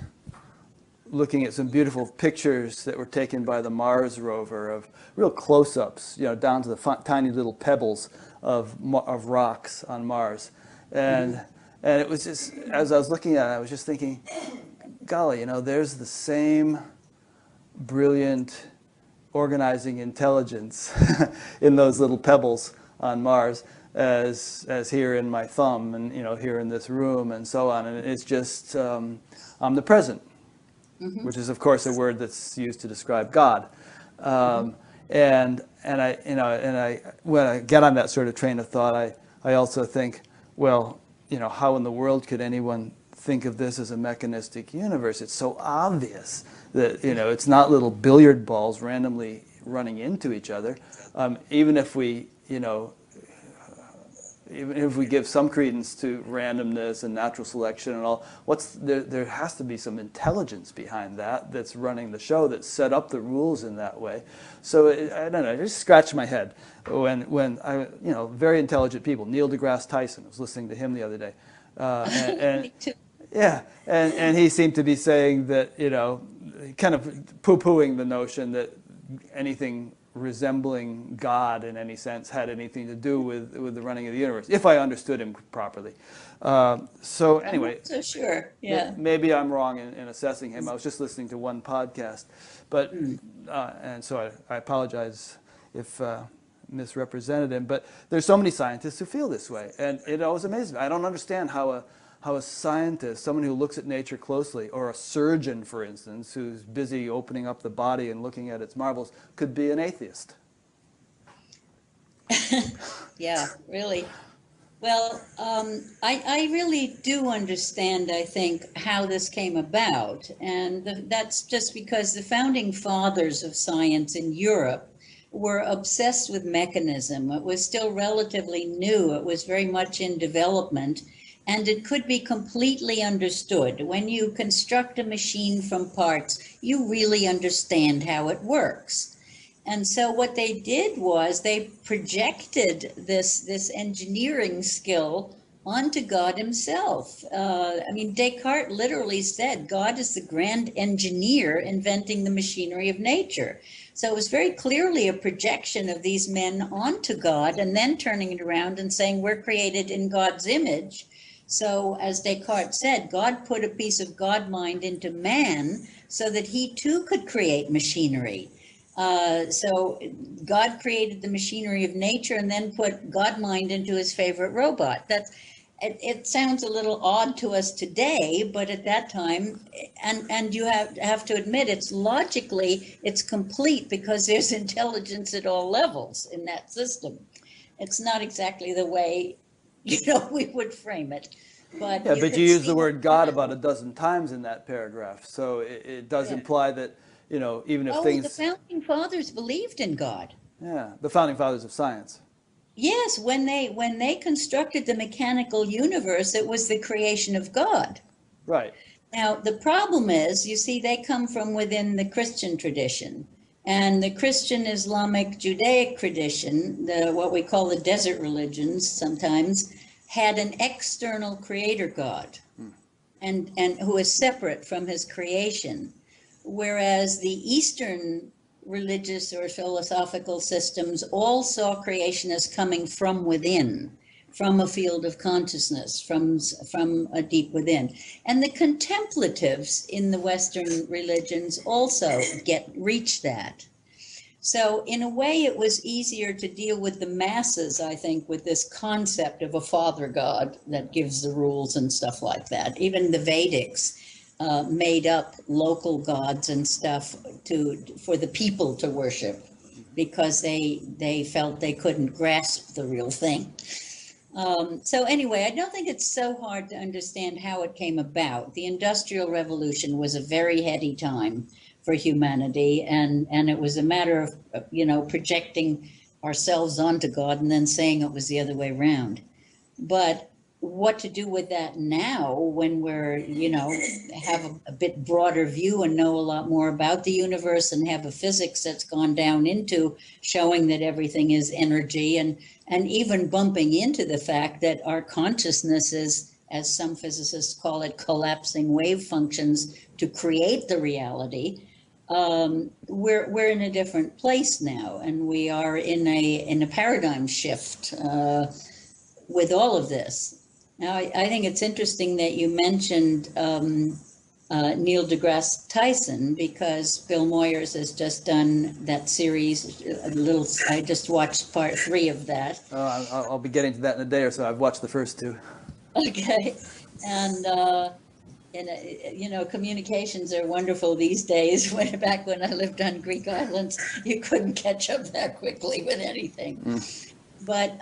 looking at some beautiful pictures that were taken by the Mars rover of real close-ups, down to the tiny little pebbles of rocks on Mars. And it was just, as I was looking at it, I was just thinking, golly, there's the same brilliant organizing intelligence in those little pebbles on Mars as here in my thumb and here in this room and so on. And it's just omnipresent, which is of course a word that's used to describe God. And I when I get on that sort of train of thought, I also think, well, how in the world could anyone think of this as a mechanistic universe? It's so obvious that it's not little billiard balls randomly running into each other. Even if we give some credence to randomness and natural selection and all, there has to be some intelligence behind that's running the show, that set up the rules in that way. So I don't know, I just scratched my head when I, very intelligent people, Neil deGrasse Tyson, I was listening to him the other day, Me too. yeah, and he seemed to be saying that, kind of poo-pooing the notion that anything resembling God in any sense had anything to do with the running of the universe, if I understood him properly. So anyway, I'm not so sure. Yeah. Maybe I'm wrong in assessing him. I was just listening to one podcast, but and so I apologize if misrepresented him. But there's so many scientists who feel this way, and it always amazes me. I don't understand how a scientist, someone who looks at nature closely, or a surgeon, for instance, who's busy opening up the body and looking at its marvels, could be an atheist. Yeah, really. Well, I really do understand, I think, how this came about. And that's just because the founding fathers of science in Europe were obsessed with mechanism. It was still relatively new. It was very much in development. And it could be completely understood. When you construct a machine from parts, you really understand how it works. And so what they did was they projected this engineering skill onto God himself. Descartes literally said God is the grand engineer inventing the machinery of nature. So it was very clearly a projection of these men onto God, and then turning it around and saying we're created in God's image. So as Descartes said, God put a piece of God mind into man so that he too could create machinery. So God created the machinery of nature and then put God mind into his favorite robot. it sounds a little odd to us today, but at that time, and you have to admit, it's logically, it's complete because there's intelligence at all levels in that system. It's not exactly the way, we would frame it. But yeah, but you use the word God about a dozen times in that paragraph, so it does imply that, even if things... the founding fathers believed in God. Yeah, the founding fathers of science. Yes, when they constructed the mechanical universe, it was the creation of God. Right. Now, the problem is, you see, they come from within the Christian tradition. And the Christian, Islamic, Judaic tradition, what we call the desert religions sometimes, had an external creator God, and who is separate from his creation. Whereas the Eastern religious or philosophical systems all saw creation as coming from within, from a field of consciousness, from a deep within. And the contemplatives in the Western religions also reach that. So in a way, it was easier to deal with the masses, I think, with this concept of a father God that gives the rules and stuff like that. Even the Vedics made up local gods and stuff for the people to worship, because they felt they couldn't grasp the real thing. So anyway, I don't think it's so hard to understand how it came about. The Industrial Revolution was a very heady time for humanity, and it was a matter of, projecting ourselves onto God and then saying it was the other way around. But what to do with that now, when we're, have a bit broader view and know a lot more about the universe, and have a physics that's gone down into showing that everything is energy, and even bumping into the fact that our consciousness is, as some physicists call it, collapsing wave functions to create the reality. We're in a different place now, and we are in a paradigm shift with all of this. Now, I think it's interesting that you mentioned Neil deGrasse Tyson, because Bill Moyers has just done that series. I just watched part 3 of that. I'll be getting to that in a day or so. I've watched the first 2. Okay, and communications are wonderful these days. Back when I lived on Greek islands, you couldn't catch up that quickly with anything. But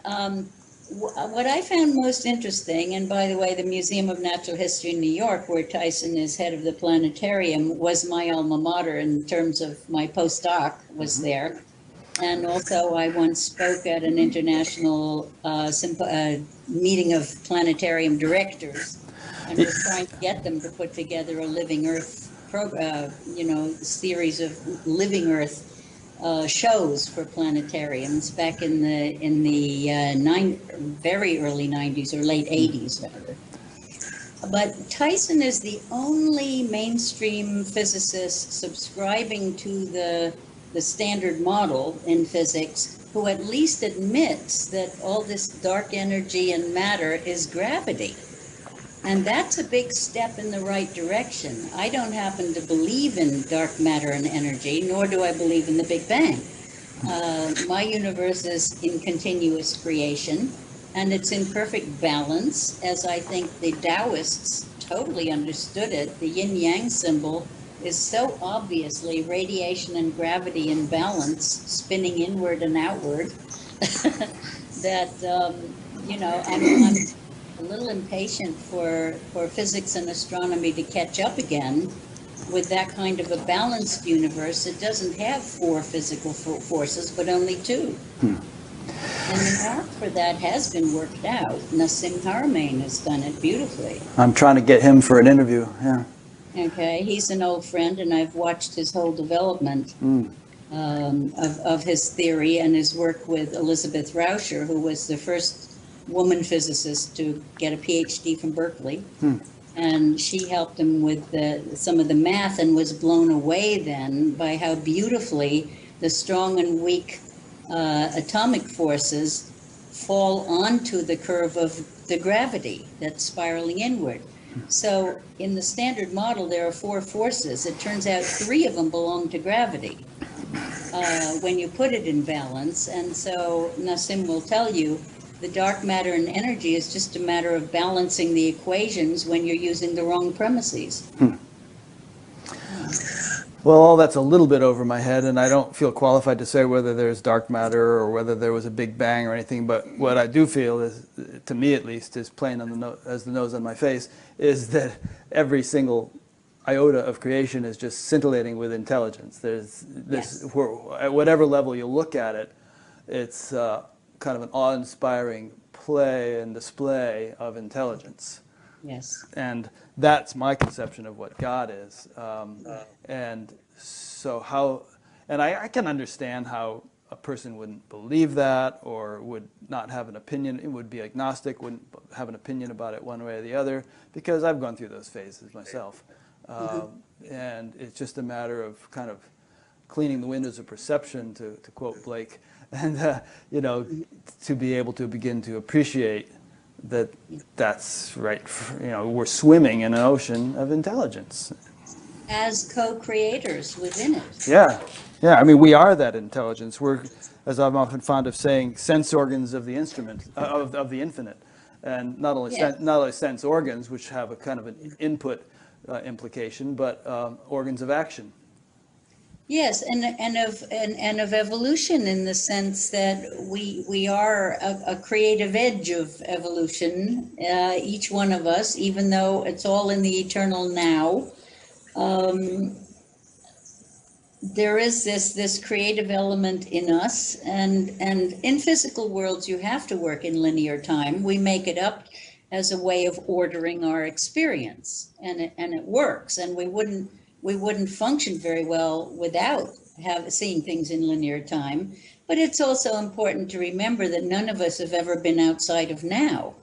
what I found most interesting, and by the way, the Museum of Natural History in New York, where Tyson is head of the planetarium, was my alma mater in terms of my postdoc was there. And also I once spoke at an international meeting of planetarium directors, and was trying to get them to put together a Living Earth series of Living Earth shows for planetariums back in the very early 90s or late 80s rather. But Tyson is the only mainstream physicist subscribing to the standard model in physics who at least admits that all this dark energy and matter is gravity. And that's a big step in the right direction. I don't happen to believe in dark matter and energy, nor do I believe in the Big Bang. My universe is in continuous creation, and it's in perfect balance, as I think the Taoists totally understood it. The yin-yang symbol is so obviously radiation and gravity in balance, spinning inward and outward, that, I'm a little impatient for physics and astronomy to catch up again with that kind of a balanced universe. It doesn't have 4 physical forces, but only 2. And the math for that has been worked out. Nassim Haramein has done it beautifully. I'm trying to get him for an interview, yeah. Okay, he's an old friend, and I've watched his whole development of his theory and his work with Elisabet Rauscher, who was the first woman physicist to get a PhD from Berkeley. And she helped him with some of the math, and was blown away then by how beautifully the strong and weak atomic forces fall onto the curve of the gravity that's spiraling inward. So in the standard model, there are 4 forces. It turns out 3 of them belong to gravity when you put it in balance. And so Nassim will tell you the dark matter and energy is just a matter of balancing the equations when you're using the wrong premises. Well, all that's a little bit over my head, and I don't feel qualified to say whether there's dark matter or whether there was a big bang or anything, but what I do feel is, to me at least, is plain on the as the nose on my face, is that every single iota of creation is just scintillating with intelligence. There's this, at whatever level you look at it, it's kind of an awe-inspiring play and display of intelligence. Yes. And that's my conception of what God is. And so I can understand how a person wouldn't believe that or would not have an opinion, it would be agnostic, wouldn't have an opinion about it one way or the other, because I've gone through those phases myself. And it's just a matter of kind of cleaning the windows of perception, to quote Blake, and you know, to be able to begin to appreciate that that's right. You know, we're swimming in an ocean of intelligence. As co-creators within it. Yeah, yeah. I mean, we are that intelligence. We're, as I'm often fond of saying, sense organs of the instrument of the infinite, and not only not only sense organs, which have a kind of an input implication, but organs of action. Yes, and of evolution, in the sense that we are a creative edge of evolution, each one of us, even though it's all in the eternal now. There is this creative element in us, and in physical worlds you have to work in linear time. We make it up as a way of ordering our experience, and it works, and we wouldn't function very well without seeing things in linear time. But it's also important to remember that none of us have ever been outside of now.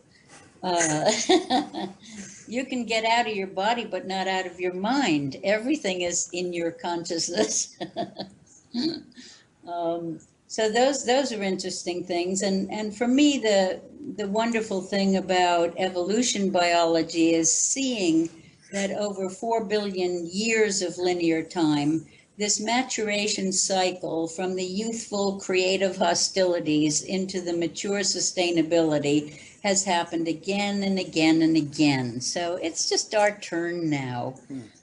You can get out of your body, but not out of your mind. Everything is in your consciousness. So those are interesting things. And for me, the wonderful thing about evolution biology is seeing that over 4 billion years of linear time, this maturation cycle from the youthful creative hostilities into the mature sustainability has happened again and again and again. So it's just our turn now.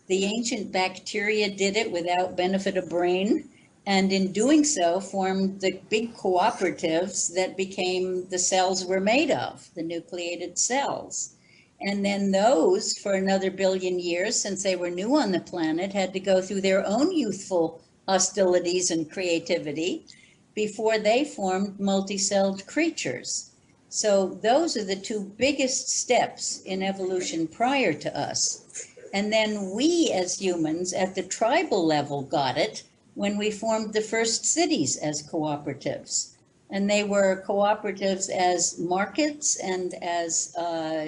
The ancient bacteria did it without benefit of brain, and in doing so formed the big cooperatives that became the cells we're made of, the nucleated cells. And then those, for another billion years, since they were new on the planet, had to go through their own youthful hostilities and creativity before they formed multicelled creatures. So those are the two biggest steps in evolution prior to us. And then we as humans at the tribal level got it when we formed the first cities as cooperatives. And they were cooperatives as markets and as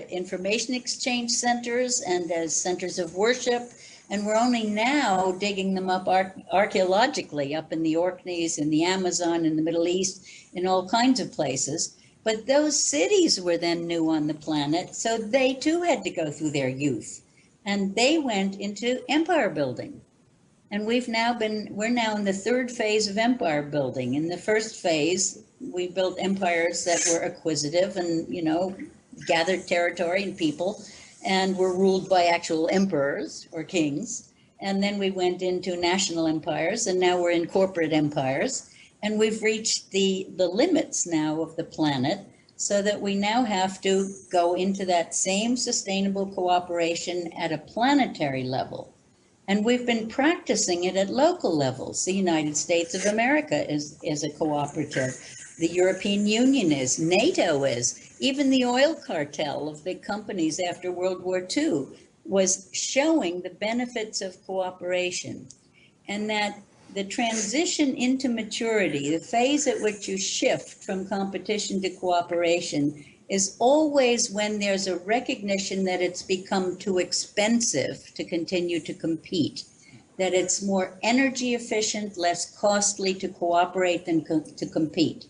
information exchange centers and as centers of worship. And we're only now digging them up archaeologically, up in the Orkneys, in the Amazon, in the Middle East, in all kinds of places. But those cities were then new on the planet, so they too had to go through their youth. And they went into empire building. And we're now in the third phase of empire building. In the first phase, we built empires that were acquisitive and, you know, gathered territory and people, and were ruled by actual emperors or kings. And then we went into national empires, and now we're in corporate empires. And we've reached the limits now of the planet, so that we now have to go into that same sustainable cooperation at a planetary level. And we've been practicing it at local levels. The United States of America is a cooperative. The European Union is, NATO is, even the oil cartel of big companies after World War II was showing the benefits of cooperation. And that the transition into maturity, the phase at which you shift from competition to cooperation, is always when there's a recognition that it's become too expensive to continue to compete, that it's more energy efficient, less costly to cooperate than to compete.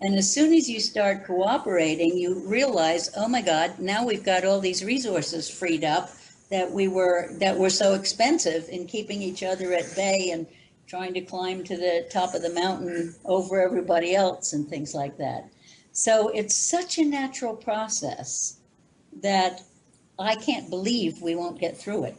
And as soon as you start cooperating, you realize, oh my God, now we've got all these resources freed up that were so expensive in keeping each other at bay and trying to climb to the top of the mountain over everybody else and things like that. So it's such a natural process that I can't believe we won't get through it.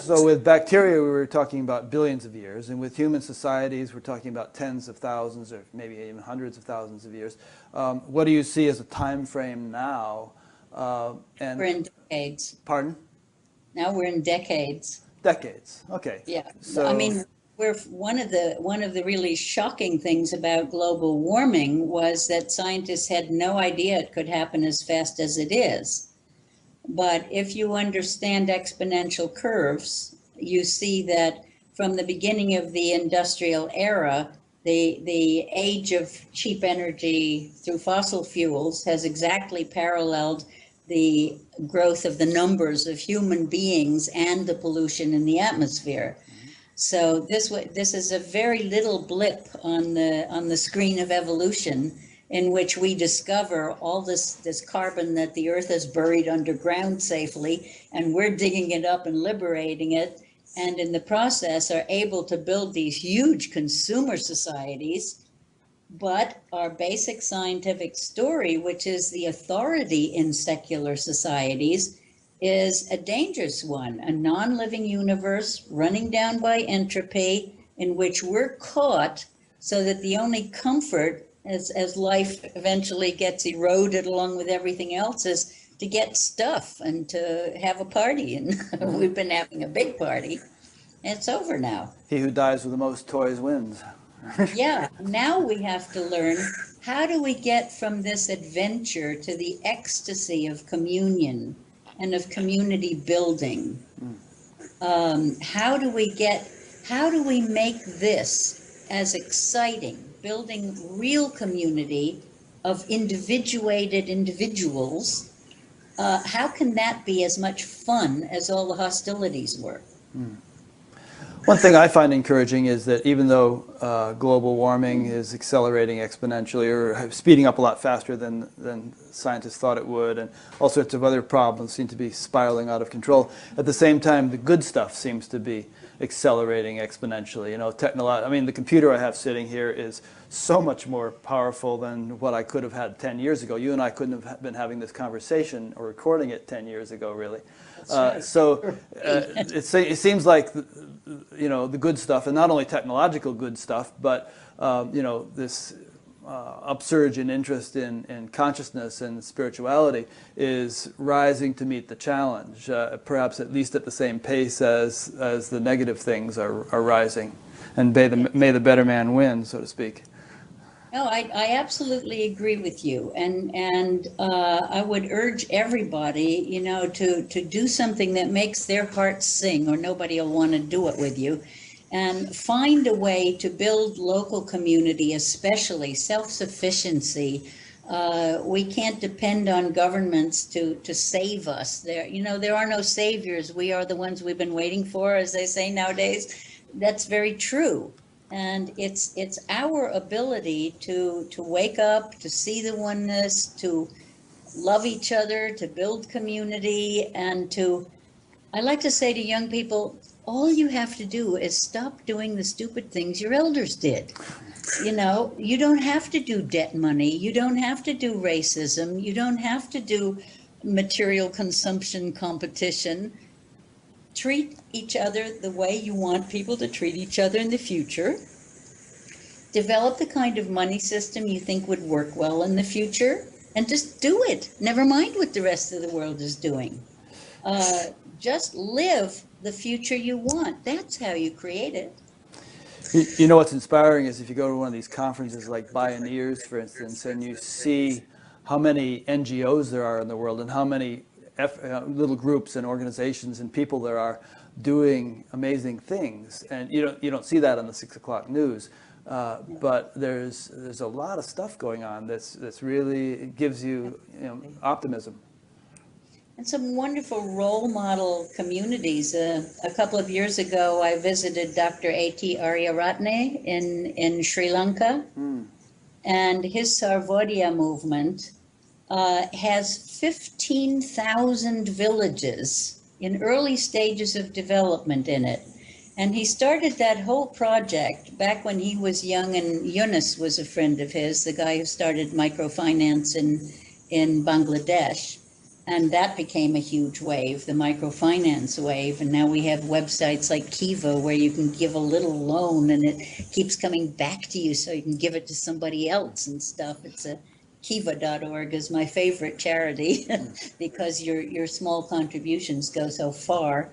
So with bacteria, we were talking about billions of years, and with human societies, we're talking about tens of thousands, or maybe even hundreds of thousands of years. What do you see as a time frame now? And We're in decades. pardon? Now we're in decades. Decades. Okay. Yeah. So, I mean, we're one of the really shocking things about global warming was that scientists had no idea it could happen as fast as it is. But if you understand exponential curves, you see that from the beginning of the industrial era, the age of cheap energy through fossil fuels has exactly paralleled the growth of the numbers of human beings and the pollution in the atmosphere. So this is a very little blip on the screen of evolution, in which we discover all this carbon that the earth has buried underground safely, and we're digging it up and liberating it, and in the process are able to build these huge consumer societies. But our basic scientific story, which is the authority in secular societies, is a dangerous one, a non-living universe running down by entropy, in which we're caught, so that the only comfort as life eventually gets eroded along with everything else is to get stuff and to have a party. And we've been having a big party. It's over now. he who dies with the most toys wins. Yeah, now we have to learn, how do we get from this adventure to the ecstasy of communion and of community building? How do we make this as exciting, building real community of individuated individuals? How can that be as much fun as all the hostilities were? One thing I find encouraging is that even though global warming is accelerating exponentially, or speeding up a lot faster than scientists thought it would, and all sorts of other problems seem to be spiraling out of control, at the same time the good stuff seems to be accelerating exponentially. You know, I mean, the computer I have sitting here is so much more powerful than what I could have had 10 years ago. You and I couldn't have been having this conversation or recording it 10 years ago, really. Right. So it seems like, you know, the good stuff, and not only technological good stuff, but you know, this upsurge in interest in consciousness and spirituality is rising to meet the challenge, perhaps at least at the same pace as the negative things are rising, and may the better man win, so to speak. No, I absolutely agree with you, and I would urge everybody, you know, to do something that makes their hearts sing, or nobody will want to do it with you, and find a way to build local community, especially self-sufficiency. We can't depend on governments to save us. There are no saviors. We are the ones we've been waiting for, as they say nowadays. That's very true. And it's our ability to wake up, to see the oneness, to love each other, to build community, and I like to say to young people, all you have to do is stop doing the stupid things your elders did. You know, you don't have to do debt money. You don't have to do racism. You don't have to do material consumption competition. Treat each other the way you want people to treat each other in the future. Develop the kind of money system you think would work well in the future, and just do it. Never mind what the rest of the world is doing. Just live the future you want. That's how you create it. You know what's inspiring is if you go to one of these conferences like Bioneers, for instance, and you see how many NGOs there are in the world, and how many little groups and organizations and people there are doing amazing things, and you don't see that on the 6 o'clock news, but there's a lot of stuff going on that's really gives you, optimism. And some wonderful role model communities. A couple of years ago, I visited Dr. A.T. Aryaratne in Sri Lanka, and his Sarvodaya movement has 15,000 villages in early stages of development in it. And he started that whole project back when he was young, and Yunus was a friend of his, the guy who started microfinance in Bangladesh. And that became a huge wave, the microfinance wave. And now we have websites like Kiva where you can give a little loan and it keeps coming back to you so you can give it to somebody else and stuff. It's a Kiva.org is my favorite charity because your small contributions go so far.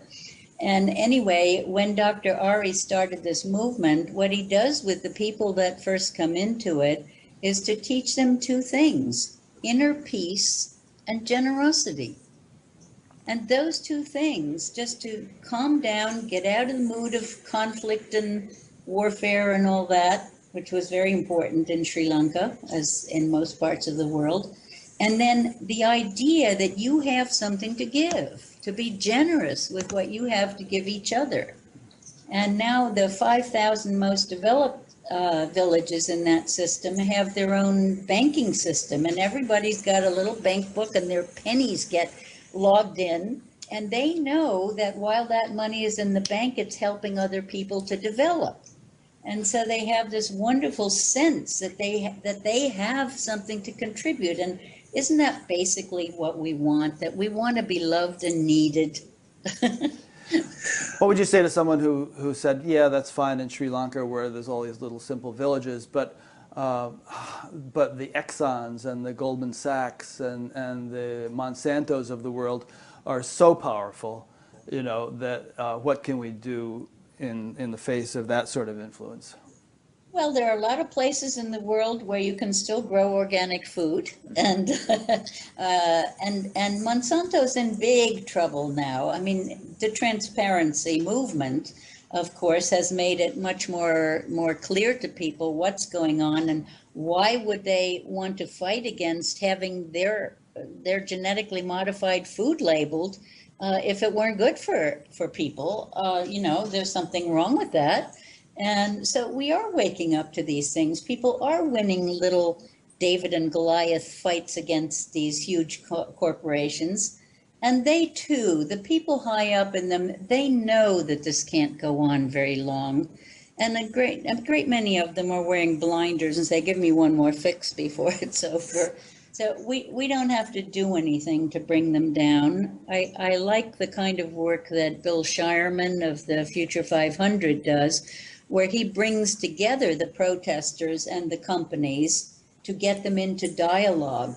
And anyway, when Dr. Ari started this movement, what he does with the people that first come into it is to teach them two things: inner peace and generosity. And those two things, just to calm down, get out of the mood of conflict and warfare and all that, which was very important in Sri Lanka, as in most parts of the world. And then the idea that you have something to give, to be generous with what you have to give each other. And now the 5,000 most developed villages in that system have their own banking system, and everybody's got a little bank book and their pennies get logged in, and they know that while that money is in the bank, it's helping other people to develop. And so they have this wonderful sense that they have something to contribute. And isn't that basically what we want? That we want to be loved and needed. What would you say to someone who said, yeah, that's fine in Sri Lanka where there's all these little simple villages, but the Exxons and the Goldman Sachs and the Monsantos of the world are so powerful, you know, that what can we do in the face of that sort of influence? Well, there are a lot of places in the world where you can still grow organic food, and and Monsanto's in big trouble now. I mean, the transparency movement, of course, has made it much more clear to people what's going on and why would they want to fight against having their genetically modified food labeled if it weren't good for people. You know, there's something wrong with that. And so we are waking up to these things. People are winning little David and Goliath fights against these huge corporations. And they too, the people high up in them, they know that this can't go on very long. And a great many of them are wearing blinders and say, give me one more fix before it's over. So we don't have to do anything to bring them down. I like the kind of work that Bill Shireman of the Future 500 does, where he brings together the protesters and the companies to get them into dialogue.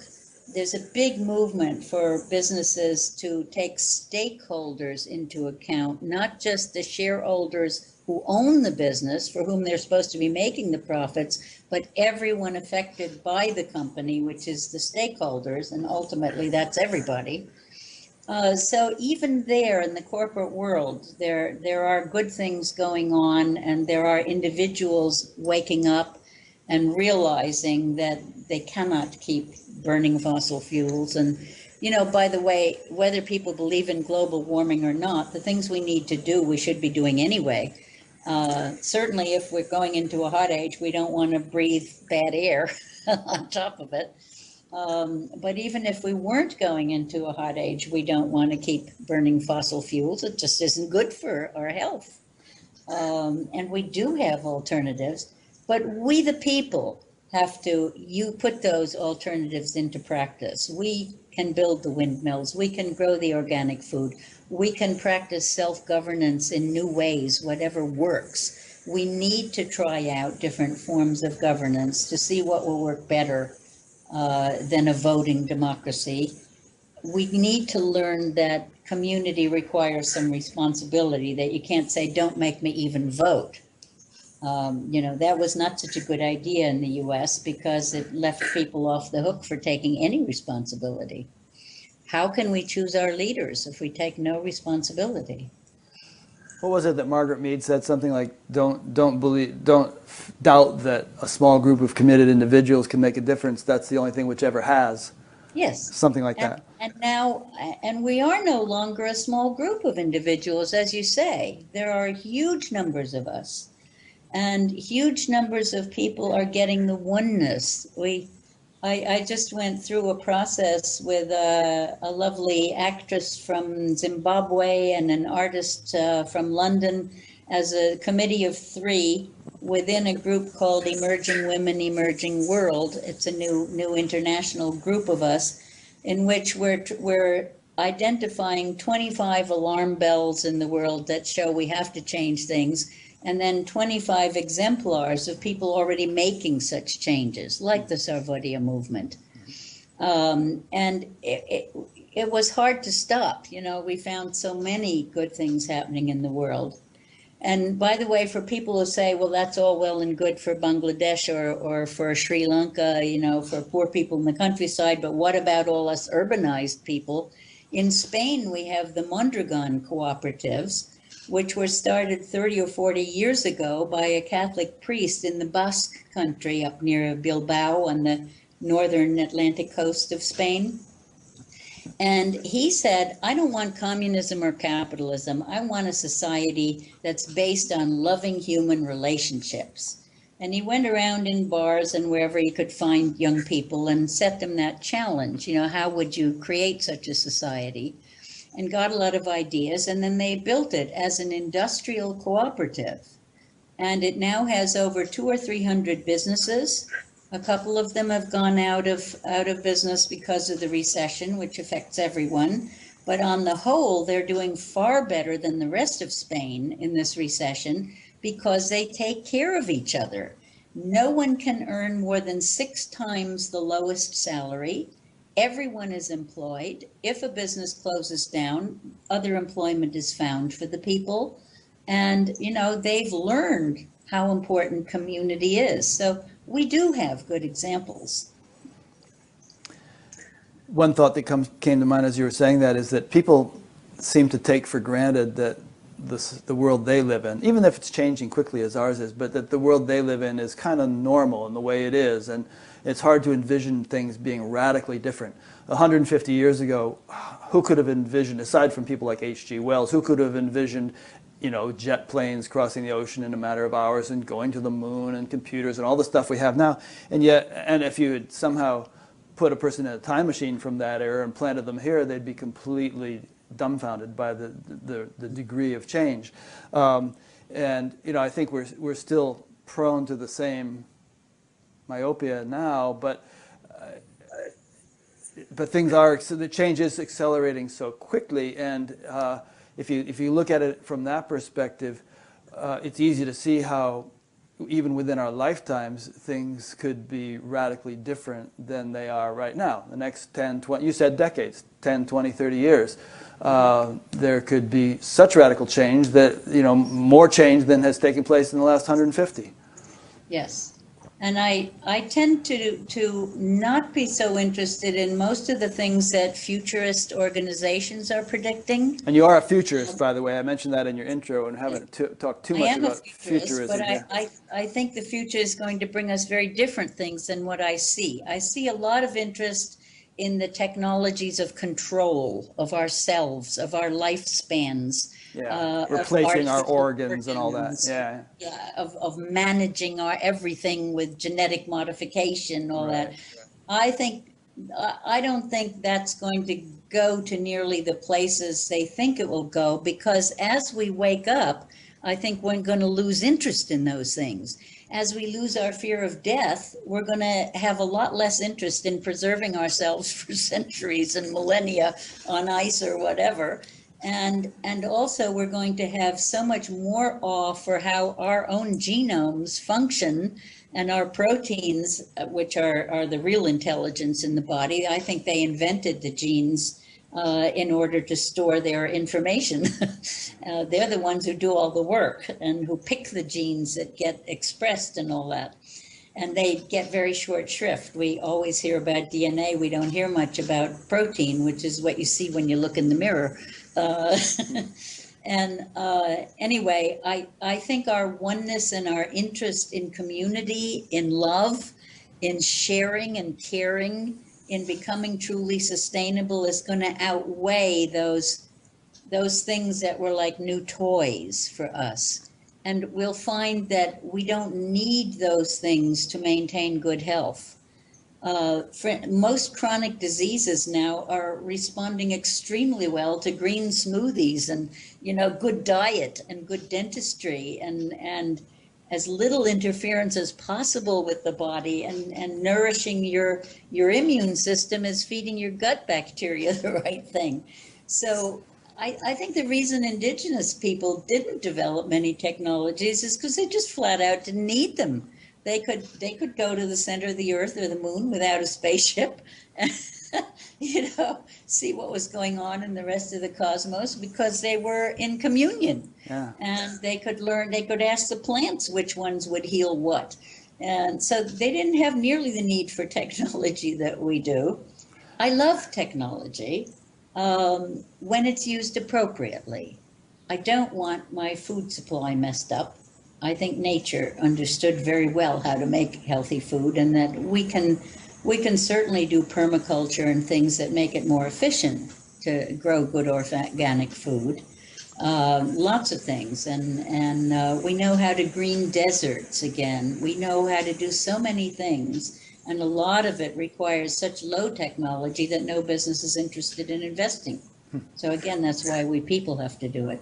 There's a big movement for businesses to take stakeholders into account, not just the shareholders who own the business, for whom they're supposed to be making the profits, but everyone affected by the company, which is the stakeholders, and ultimately that's everybody. So even there in the corporate world, there are good things going on, and there are individuals waking up and realizing that they cannot keep burning fossil fuels. And, you know, by the way, whether people believe in global warming or not, the things we need to do, we should be doing anyway. Certainly if we're going into a hot age, we don't want to breathe bad air on top of it. But even if we weren't going into a hot age, we don't want to keep burning fossil fuels. It just isn't good for our health. And we do have alternatives, but we the people have to, you put those alternatives into practice. We can build the windmills, we can grow the organic food, we can practice self-governance in new ways, whatever works. We need to try out different forms of governance to see what will work better than a voting democracy. We need to learn that community requires some responsibility, that you can't say, don't make me even vote. You know, that was not such a good idea in the US because it left people off the hook for taking any responsibility. How can we choose our leaders if we take no responsibility? What was it that Margaret Mead said? Something like, don't doubt that a small group of committed individuals can make a difference. That's the only thing which ever has. Yes. Something like that. And we are no longer a small group of individuals, as you say. There are huge numbers of us, and huge numbers of people are getting the oneness. I just went through a process with a lovely actress from Zimbabwe and an artist from London as a committee of three within a group called Emerging Women, Emerging World. It's a new international group of us in which we're identifying 25 alarm bells in the world that show we have to change things, and then 25 exemplars of people already making such changes, like the Sartoris movement. And it was hard to stop. You know, we found so many good things happening in the world. And by the way, for people who say, well, that's all well and good for Bangladesh or for Sri Lanka, you know, for poor people in the countryside, but what about all us urbanized people? In Spain, we have the Mondragon cooperatives, which were started 30 or 40 years ago by a Catholic priest in the Basque country up near Bilbao on the northern Atlantic coast of Spain. And he said, I don't want communism or capitalism. I want a society that's based on loving human relationships. And he went around in bars and wherever he could find young people and set them that challenge. You know, how would you create such a society? And got a lot of ideas. And then they built it as an industrial cooperative. And it now has over 200 or 300 businesses. A couple of them have gone out of business because of the recession, which affects everyone. But on the whole, they're doing far better than the rest of Spain in this recession because they take care of each other. No one can earn more than 6 times the lowest salary. Everyone is employed. If a business closes down, other employment is found for the people. And, you know, they've learned how important community is. So we do have good examples. One thought that came to mind as you were saying that is that people seem to take for granted that the world they live in, even if it's changing quickly as ours is, but that the world they live in is kind of normal in the way it is. And it's hard to envision things being radically different. 150 years ago, who could have envisioned, aside from people like H.G. Wells, who could have envisioned, you know, jet planes crossing the ocean in a matter of hours and going to the moon and computers and all the stuff we have now? And yet, and if you had somehow put a person in a time machine from that era and planted them here, they'd be completely dumbfounded by the degree of change. And, you know, I think we're still prone to the same myopia now, but things are, so the change is accelerating so quickly, and if you look at it from that perspective, it's easy to see how even within our lifetimes things could be radically different than they are right now. The next 10, 20, you said decades, 10, 20, 30 years, there could be such radical change that, you know, more change than has taken place in the last 150. Yes. And I tend to not be so interested in most of the things that futurist organizations are predicting. And you are a futurist, by the way. I mentioned that in your intro and haven't talked too much about futurism. But I think the future is going to bring us very different things than what I see. I see a lot of interest in the technologies of control of ourselves, of our lifespans. Yeah, replacing our organs and all that. Yeah. Yeah, of managing our everything with genetic modification, all that. I don't think that's going to go to nearly the places they think it will go, because as we wake up, I think we're going to lose interest in those things. As we lose our fear of death, we're going to have a lot less interest in preserving ourselves for centuries and millennia on ice or whatever. And also we're going to have so much more awe for how our own genomes function, and our proteins, which are the real intelligence in the body. I think they invented the genes in order to store their information. They're the ones who do all the work and who pick the genes that get expressed and all that. And they get very short shrift. We always hear about DNA. We don't hear much about protein, which is what you see when you look in the mirror. Anyway, I think our oneness and our interest in community, in love, in sharing and caring, in becoming truly sustainable is going to outweigh those things that were like new toys for us. And we'll find that we don't need those things to maintain good health. Most chronic diseases now are responding extremely well to green smoothies and, good diet and good dentistry and as little interference as possible with the body, and nourishing your immune system is feeding your gut bacteria the right thing. So I think the reason indigenous people didn't develop many technologies is because they just flat out didn't need them. They could go to the center of the earth or the moon without a spaceship and, see what was going on in the rest of the cosmos, because they were in communion. Yeah. And they could ask the plants which ones would heal what. And so they didn't have nearly the need for technology that we do. I love technology when it's used appropriately. I don't want my food supply messed up. I think nature understood very well how to make healthy food, and that we can certainly do permaculture and things that make it more efficient to grow good organic food. Lots of things, and we know how to green deserts again. We know how to do so many things, and a lot of it requires such low technology that no business is interested in investing. So again, that's why we people have to do it.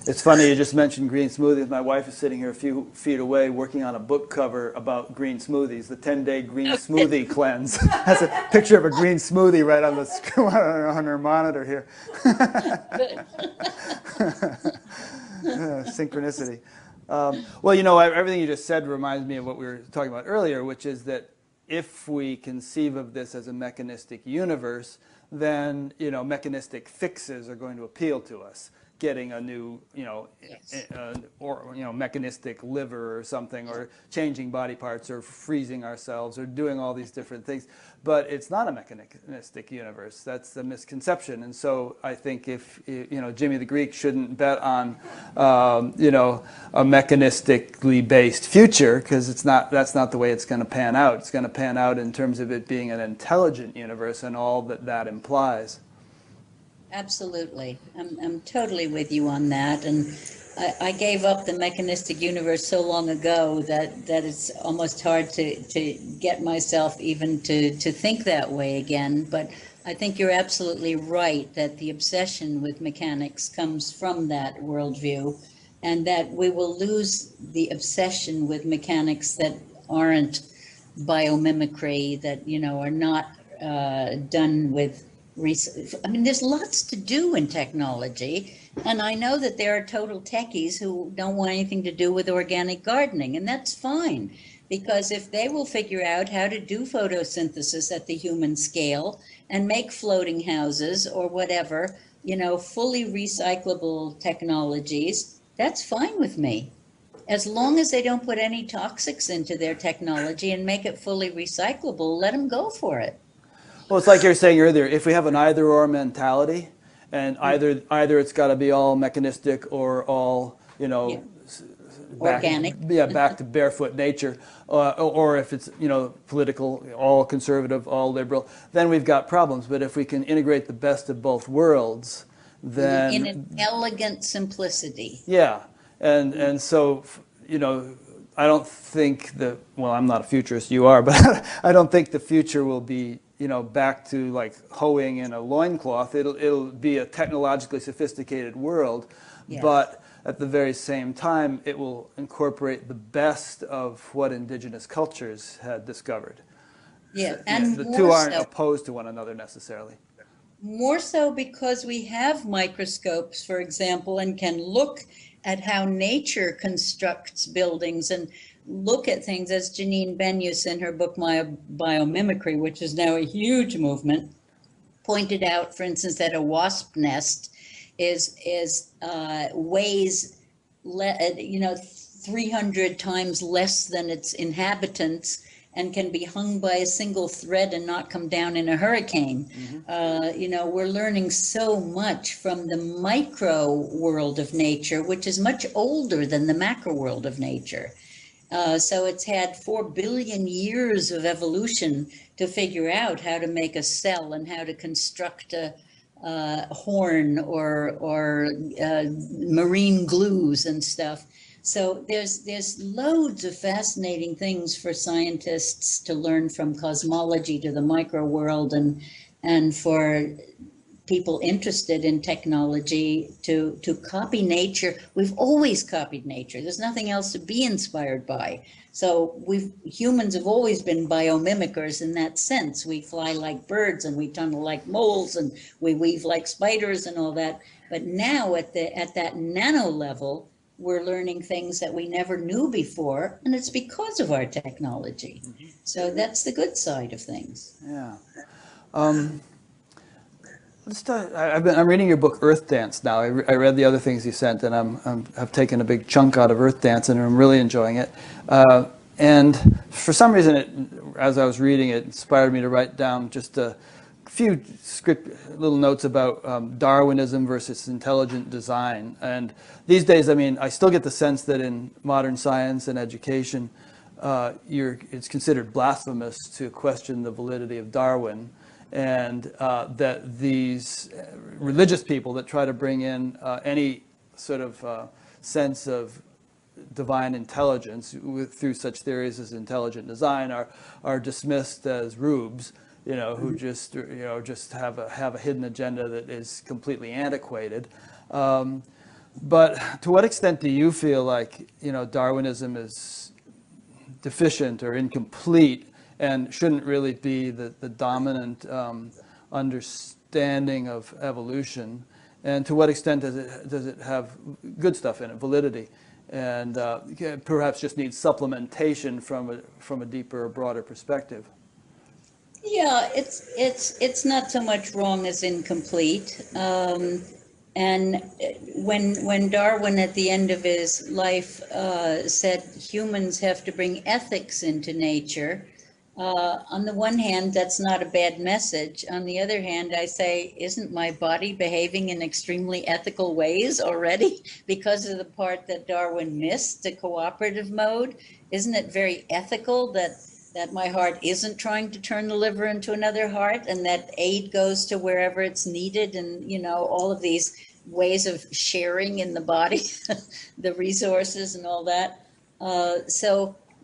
It's funny you just mentioned green smoothies. My wife is sitting here a few feet away working on a book cover about green smoothies, the 10-day green smoothie cleanse. Has a picture of a green smoothie right on the screen on her monitor here. Synchronicity. Well, everything you just said reminds me of what we were talking about earlier, which is that if we conceive of this as a mechanistic universe, then mechanistic fixes are going to appeal to us. Getting a new, Yes. mechanistic liver or something, or changing body parts, or freezing ourselves, or doing all these different things. But it's not a mechanistic universe. That's the misconception. And so I think if, Jimmy the Greek shouldn't bet on, a mechanistically based future, because that's not the way it's going to pan out. It's going to pan out in terms of it being an intelligent universe and all that implies. Absolutely. I'm totally with you on that. And I gave up the mechanistic universe so long ago that it's almost hard to get myself even to think that way again. But I think you're absolutely right that the obsession with mechanics comes from that worldview, and that we will lose the obsession with mechanics that aren't biomimicry, that, are not done with there's lots to do in technology, and I know that there are total techies who don't want anything to do with organic gardening, and that's fine, because if they will figure out how to do photosynthesis at the human scale and make floating houses or whatever, fully recyclable technologies, that's fine with me. As long as they don't put any toxics into their technology and make it fully recyclable, let them go for it. Well, it's like you were saying earlier, if we have an either-or mentality, and either it's got to be all mechanistic or all, organic. Back to barefoot nature, or if it's, political, all conservative, all liberal, then we've got problems. But if we can integrate the best of both worlds, then... In an elegant simplicity. Yeah, and so, I don't think I'm not a futurist, you are, but I don't think the future will be, back to like hoeing in a loincloth. It'll be a technologically sophisticated world, Yes. But at the very same time, it will incorporate the best of what indigenous cultures had discovered. Yeah, So, and the more two aren't so. opposed to one another necessarily. More so because we have microscopes, for example, and can look at how nature constructs buildings and look at things, as Janine Benyus in her book Biomimicry, which is now a huge movement, pointed out, for instance, that a wasp nest weighs 300 times less than its inhabitants, and can be hung by a single thread and not come down in a hurricane. Mm-hmm. We're learning so much from the micro world of nature, which is much older than the macro world of nature. So it's had 4 billion years of evolution to figure out how to make a cell and how to construct a horn or marine glues and stuff. So there's loads of fascinating things for scientists to learn, from cosmology to the micro world, and for people interested in technology to copy nature. We've always copied nature. There's nothing else to be inspired by. So humans have always been biomimickers in that sense. We fly like birds, and we tunnel like moles, and we weave like spiders and all that. But now at that nano level, we're learning things that we never knew before, and it's because of our technology. So that's the good side of things. Yeah. I'm reading your book Earth Dance now. I read the other things you sent, and I've taken a big chunk out of Earth Dance, and I'm really enjoying it. And for some reason, as I was reading it, inspired me to write down just a few little notes about Darwinism versus intelligent design. And these days, I mean, I still get the sense that in modern science and education, it's considered blasphemous to question the validity of Darwin, and that these religious people that try to bring in any sort of sense of divine intelligence through such theories as intelligent design are dismissed as rubes, who just have a hidden agenda that is completely antiquated. But to what extent do you feel like Darwinism is deficient or incomplete and shouldn't really be the dominant understanding of evolution? And to what extent does it have good stuff in it, validity, and perhaps just needs supplementation from a deeper or broader perspective? Yeah, it's not so much wrong as incomplete. And when Darwin at the end of his life said humans have to bring ethics into nature, on the one hand, that's not a bad message. On the other hand, I say, isn't my body behaving in extremely ethical ways already because of the part that Darwin missed, the cooperative mode? Isn't it very ethical that my heart isn't trying to turn the liver into another heart, and that aid goes to wherever it's needed, and all of these ways of sharing in the body, the resources and all that.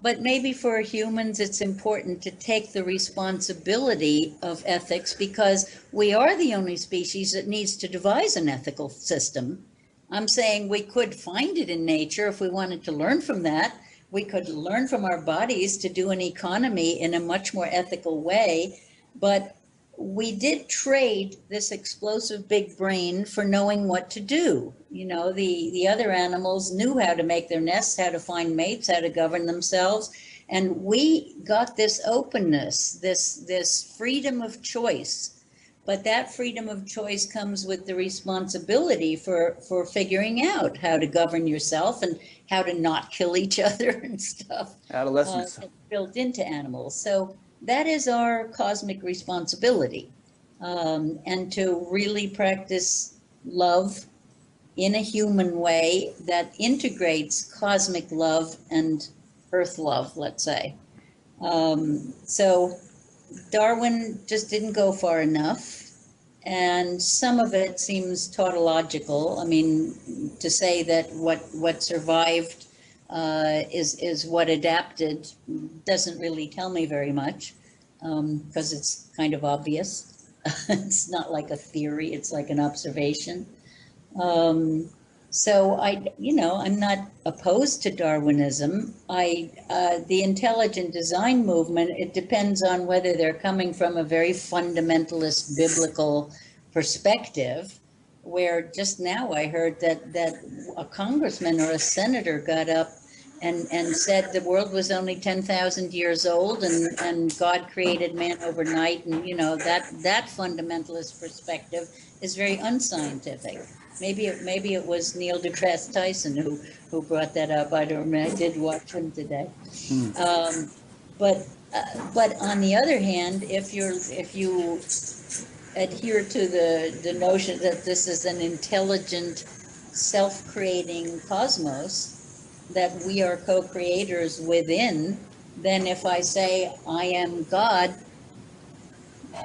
But maybe for humans, it's important to take the responsibility of ethics, because we are the only species that needs to devise an ethical system. I'm saying we could find it in nature if we wanted to learn from that. We could learn from our bodies to do an economy in a much more ethical way, but we did trade this explosive big brain for knowing what to do. The other animals knew how to make their nests, how to find mates, how to govern themselves, and we got this openness, this freedom of choice. But that freedom of choice comes with the responsibility for figuring out how to govern yourself and how to not kill each other and stuff. Adolescence. Built into animals. So that is our cosmic responsibility, and to really practice love in a human way that integrates cosmic love and earth love, let's say. So Darwin just didn't go far enough, and some of it seems tautological. I mean, to say that what survived is what adapted doesn't really tell me very much, because it's kind of obvious. It's not like a theory, it's like an observation. So I'm not opposed to Darwinism. The intelligent design movement, it depends on whether they're coming from a very fundamentalist biblical perspective, where just now I heard that a congressman or a senator got up and said the world was only 10,000 years old, and God created man overnight, and that fundamentalist perspective is very unscientific. Maybe it was Neil deGrasse Tyson who brought that up. I don't remember. I did watch him today. But on the other hand, if you adhere to the notion that this is an intelligent, self-creating cosmos, that we are co-creators within, then if I say I am God,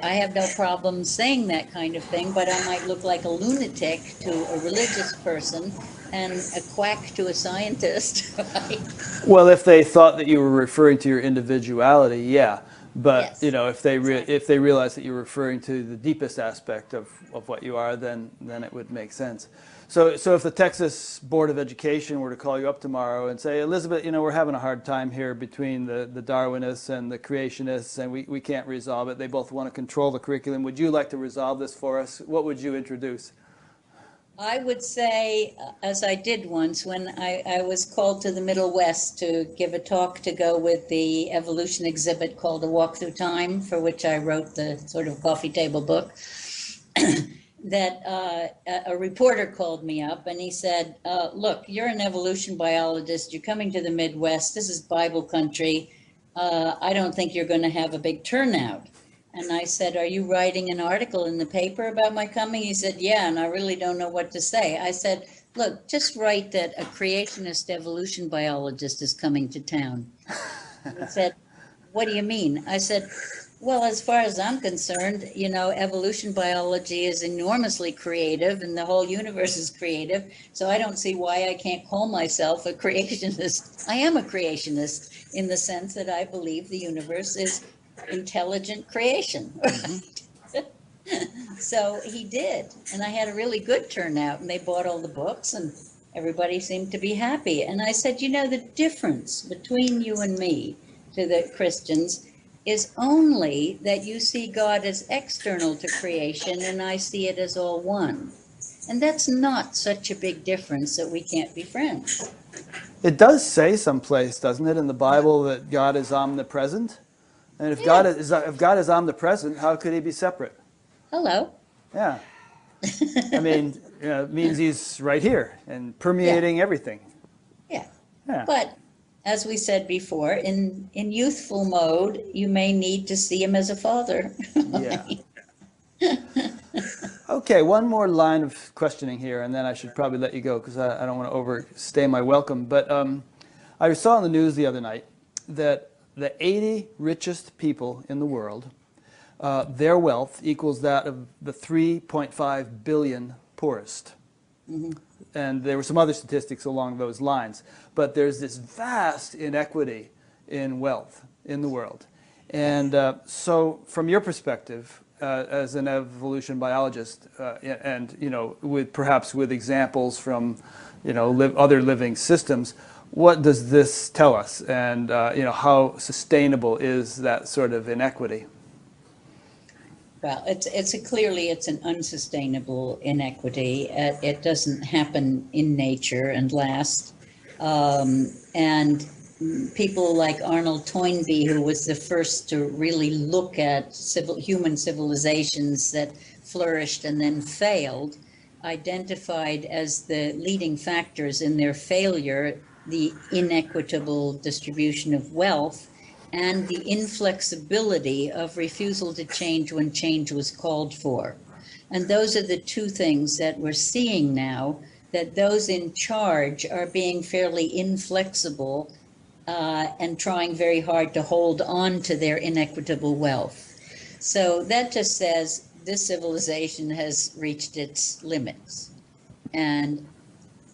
I have no problem saying that kind of thing, but I might look like a lunatic to a religious person and a quack to a scientist, right? Well, if they thought that you were referring to your individuality, yeah. But Yes, if they exactly. if they realize that you're referring to the deepest aspect of what you are, then it would make sense. So if the Texas Board of Education were to call you up tomorrow and say, Elisabet, we're having a hard time here between the Darwinists and the creationists, and we can't resolve it. They both want to control the curriculum. Would you like to resolve this for us? What would you introduce? I would say, as I did once when I was called to the Middle West to give a talk to go with the evolution exhibit called A Walk Through Time, for which I wrote the sort of coffee table book, that a reporter called me up and he said, look, you're an evolution biologist. You're coming to the Midwest. This is Bible country. I don't think you're going to have a big turnout. And I said, are you writing an article in the paper about my coming? He said, yeah, and I really don't know what to say. I said, look, just write that a creationist evolution biologist is coming to town. He said, what do you mean? I said, well, as far as I'm concerned, evolution biology is enormously creative and the whole universe is creative. So I don't see why I can't call myself a creationist. I am a creationist in the sense that I believe the universe is intelligent creation, right? So he did, and I had a really good turnout, and they bought all the books and everybody seemed to be happy. And I said, the difference between you and me, to the Christians, is only that you see God as external to creation and I see it as all one. And that's not such a big difference that we can't be friends. It does say someplace, doesn't it, in the Bible that God is omnipresent? And if Yeah. God is omnipresent, how could he be separate? Hello. Yeah. I mean, it means he's right here and permeating everything. Yeah. Yeah. But as we said before, in youthful mode, you may need to see him as a father. Yeah. Okay, one more line of questioning here, and then I should probably let you go because I don't want to overstay my welcome. But I saw on the news the other night that the 80 richest people in the world, their wealth equals that of the 3.5 billion poorest. Mm-hmm. And there were some other statistics along those lines. But there's this vast inequity in wealth in the world. And so from your perspective, as an evolution biologist, and perhaps with examples from other living systems, what does this tell us, and how sustainable is that sort of inequity? Well, clearly it's an unsustainable inequity. It doesn't happen in nature and last. And people like Arnold Toynbee, who was the first to really look at human civilizations that flourished and then failed, identified as the leading factors in their failure the inequitable distribution of wealth and the inflexibility of refusal to change when change was called for. And those are the two things that we're seeing now, that those in charge are being fairly inflexible and trying very hard to hold on to their inequitable wealth. So that just says this civilization has reached its limits. And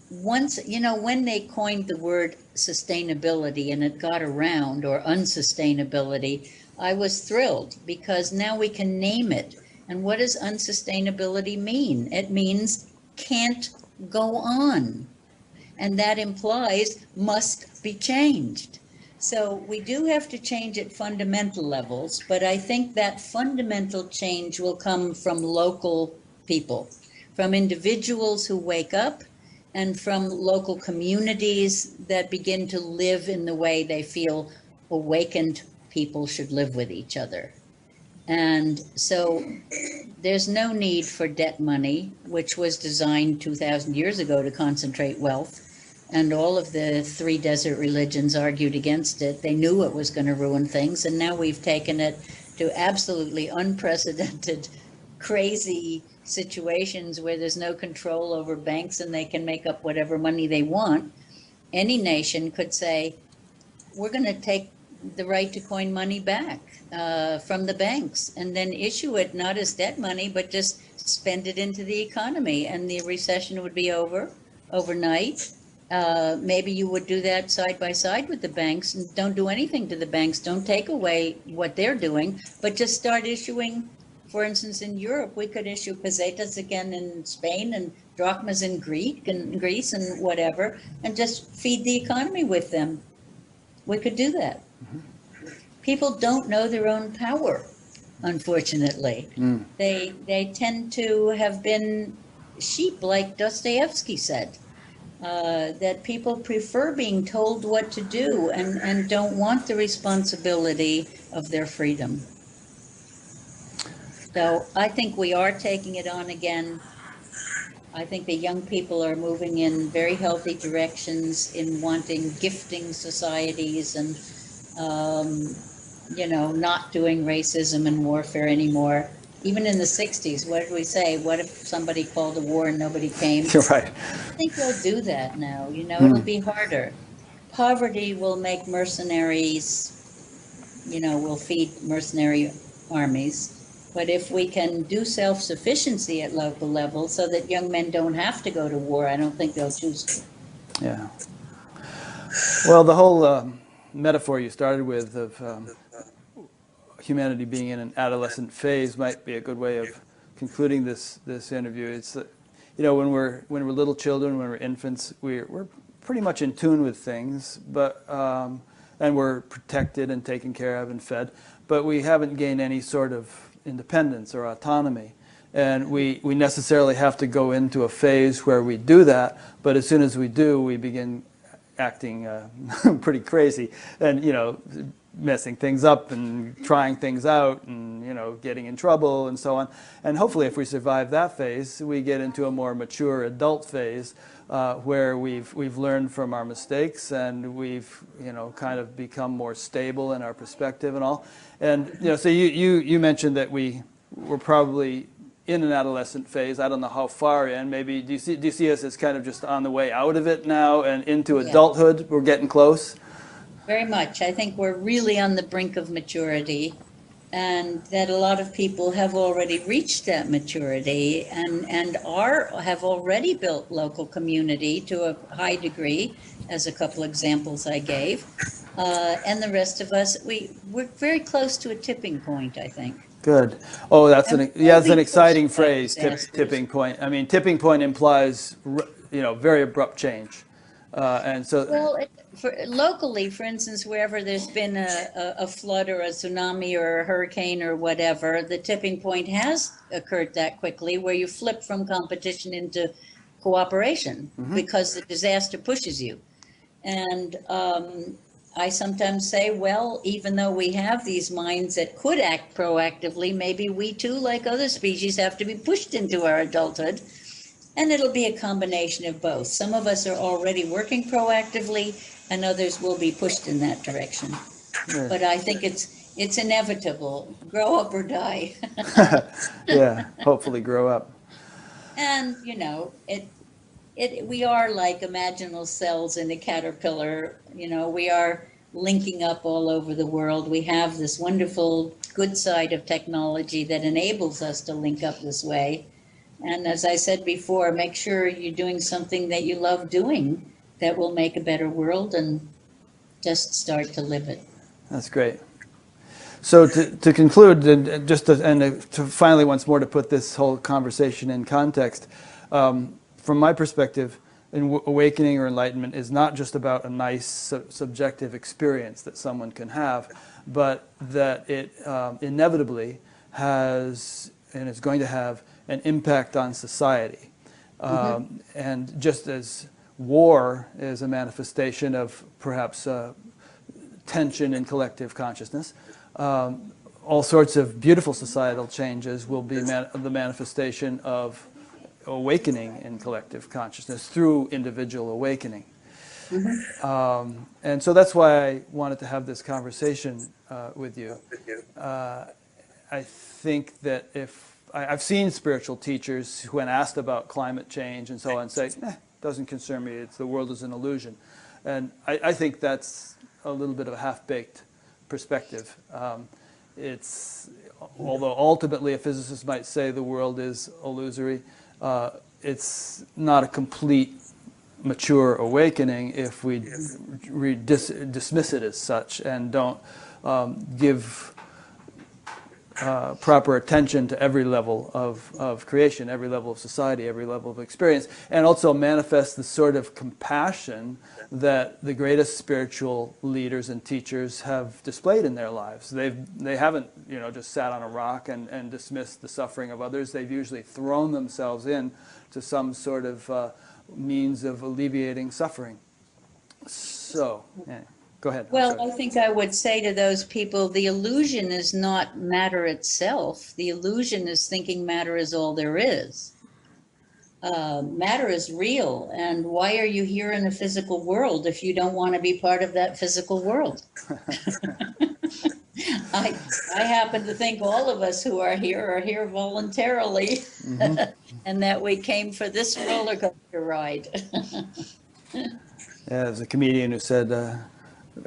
once, when they coined the word sustainability and it got around, or unsustainability, I was thrilled because now we can name it. And what does unsustainability mean? It means can't go on. And that implies must be changed. So we do have to change at fundamental levels, but I think that fundamental change will come from local people, from individuals who wake up, and from local communities that begin to live in the way they feel awakened people should live with each other. And so there's no need for debt money, which was designed 2,000 years ago to concentrate wealth. And all of the three desert religions argued against it. They knew it was going to ruin things. And now we've taken it to absolutely unprecedented, crazy situations where there's no control over banks and they can make up whatever money they want. Any nation could say, we're going to take the right to coin money back from the banks and then issue it not as debt money, but just spend it into the economy, and the recession would be over, overnight. Maybe you would do that side by side with the banks, and don't do anything to the banks. Don't take away what they're doing, but just start issuing. For instance, in Europe, we could issue pesetas again in Spain and drachmas in Greece and whatever, and just feed the economy with them. We could do that. People don't know their own power, unfortunately. They tend to have been sheep, like Dostoevsky said. That people prefer being told what to do and don't want the responsibility of their freedom. So I think we are taking it on again. I think the young people are moving in very healthy directions in wanting gifting societies and, not doing racism and warfare anymore. Even in the 60s, what did we say? What if somebody called a war and nobody came? You're right. I think we'll do that now. It'll be harder. Poverty will make mercenaries, will feed mercenary armies. But if we can do self-sufficiency at local level so that young men don't have to go to war, I don't think they'll choose to. Yeah. Well, the whole metaphor you started with of humanity being in an adolescent phase might be a good way of concluding this interview. It's when we're little children, when we're infants, we're pretty much in tune with things, but and we're protected and taken care of and fed, but we haven't gained any sort of independence or autonomy. And we necessarily have to go into a phase where we do that, but as soon as we do, we begin acting pretty crazy and, messing things up and trying things out and, getting in trouble and so on. And hopefully if we survive that phase, we get into a more mature adult phase where we've learned from our mistakes and we've, kind of become more stable in our perspective and all. And, so you mentioned that we're probably in an adolescent phase. I don't know how far in. Maybe do you see us as kind of just on the way out of it now and into adulthood? We're getting close. Very much. I think we're really on the brink of maturity, and that a lot of people have already reached that maturity and have already built local community to a high degree, as a couple examples I gave. And the rest of us, we're very close to a tipping point, I think. Good. Oh, that's an exciting phrase, tipping point. I mean, tipping point implies, very abrupt change. And so, locally, for instance, wherever there's been a flood or a tsunami or a hurricane or whatever, the tipping point has occurred that quickly, where you flip from competition into cooperation because the disaster pushes you. And I sometimes say, well, even though we have these minds that could act proactively, maybe we too, like other species, have to be pushed into our adulthood. And it'll be a combination of both. Some of us are already working proactively, and others will be pushed in that direction. Yes. But I think it's inevitable. Grow up or die. Yeah, hopefully grow up. And, we are like imaginal cells in a caterpillar. We are linking up all over the world. We have this wonderful good side of technology that enables us to link up this way. And as I said before, make sure you're doing something that you love doing that will make a better world, and just start to live it. That's great. So to conclude, and to finally once more to put this whole conversation in context, from my perspective, awakening or enlightenment is not just about a nice subjective experience that someone can have, but that it inevitably has and is going to have an impact on society. And just as war is a manifestation of perhaps tension in collective consciousness, all sorts of beautiful societal changes will be the manifestation of awakening in collective consciousness through individual awakening. And so that's why I wanted to have this conversation with you. I think that I've seen spiritual teachers when asked about climate change and so on say, doesn't concern me, the world is an illusion. And I think that's a little bit of a half-baked perspective. Although ultimately a physicist might say the world is illusory, it's not a complete mature awakening if we dismiss it as such and don't give proper attention to every level of creation, every level of society, every level of experience, and also manifest the sort of compassion that the greatest spiritual leaders and teachers have displayed in their lives. They haven't, just sat on a rock and dismissed the suffering of others. They've usually thrown themselves in to some sort of means of alleviating suffering. So, yeah. Go ahead. Well, I think I would say to those people, the illusion is not matter itself. The illusion is thinking matter is all there is. Matter is real. And why are you here in a physical world if you don't want to be part of that physical world? I happen to think all of us who are here voluntarily, mm-hmm. and that we came for this roller coaster ride. Yeah, there's a comedian who said,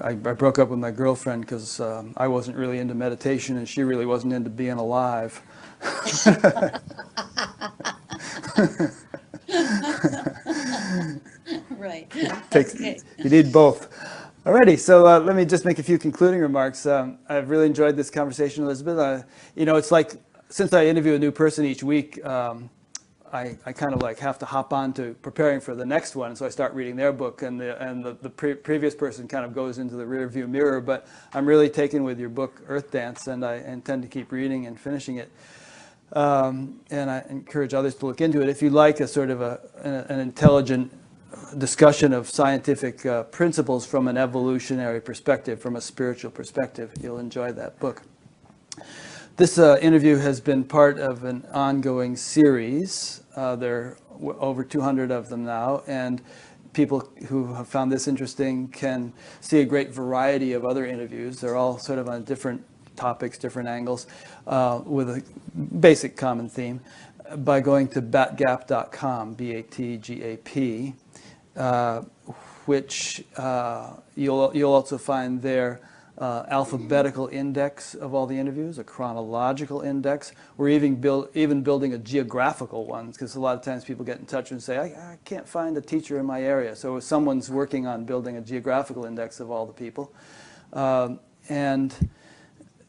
I broke up with my girlfriend because I wasn't really into meditation and she really wasn't into being alive. Right. Okay. You need both. Alrighty, so let me just make a few concluding remarks. I've really enjoyed this conversation, Elisabet. It's like, since I interview a new person each week, I kind of like have to hop on to preparing for the next one, so I start reading their book, and the previous person kind of goes into the rear view mirror. But I'm really taken with your book, Earth Dance, and I intend to keep reading and finishing it. And I encourage others to look into it. If you like a sort of an intelligent discussion of scientific principles from an evolutionary perspective, from a spiritual perspective, you'll enjoy that book. This interview has been part of an ongoing series. There are over 200 of them now, and people who have found this interesting can see a great variety of other interviews. They're all sort of on different topics, different angles, with a basic common theme, by going to batgap.com, B-A-T-G-A-P, which you'll also find there alphabetical index of all the interviews, a chronological index. We're even building a geographical one, because a lot of times people get in touch and say, I can't find a teacher in my area. So someone's working on building a geographical index of all the people. And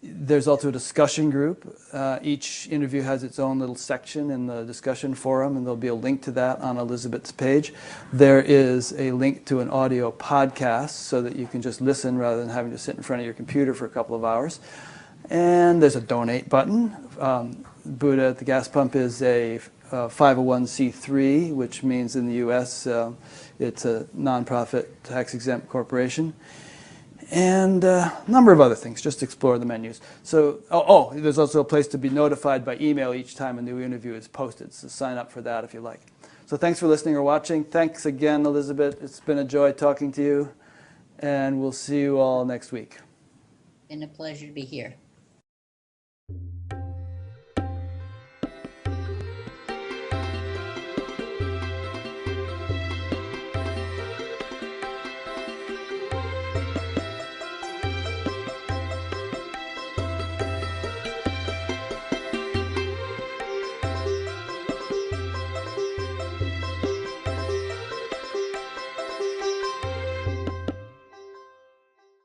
there's also a discussion group. Each interview has its own little section in the discussion forum, and there'll be a link to that on Elisabet's page. There is a link to an audio podcast so that you can just listen rather than having to sit in front of your computer for a couple of hours. And there's a donate button. Buddha at the Gas Pump is a 501c3, which means in the U.S. It's a nonprofit tax-exempt corporation. And a number of other things. Just explore the menus. So, there's also a place to be notified by email each time a new interview is posted. So sign up for that if you like. So thanks for listening or watching. Thanks again, Elisabet. It's been a joy talking to you. And we'll see you all next week. Been a pleasure to be here.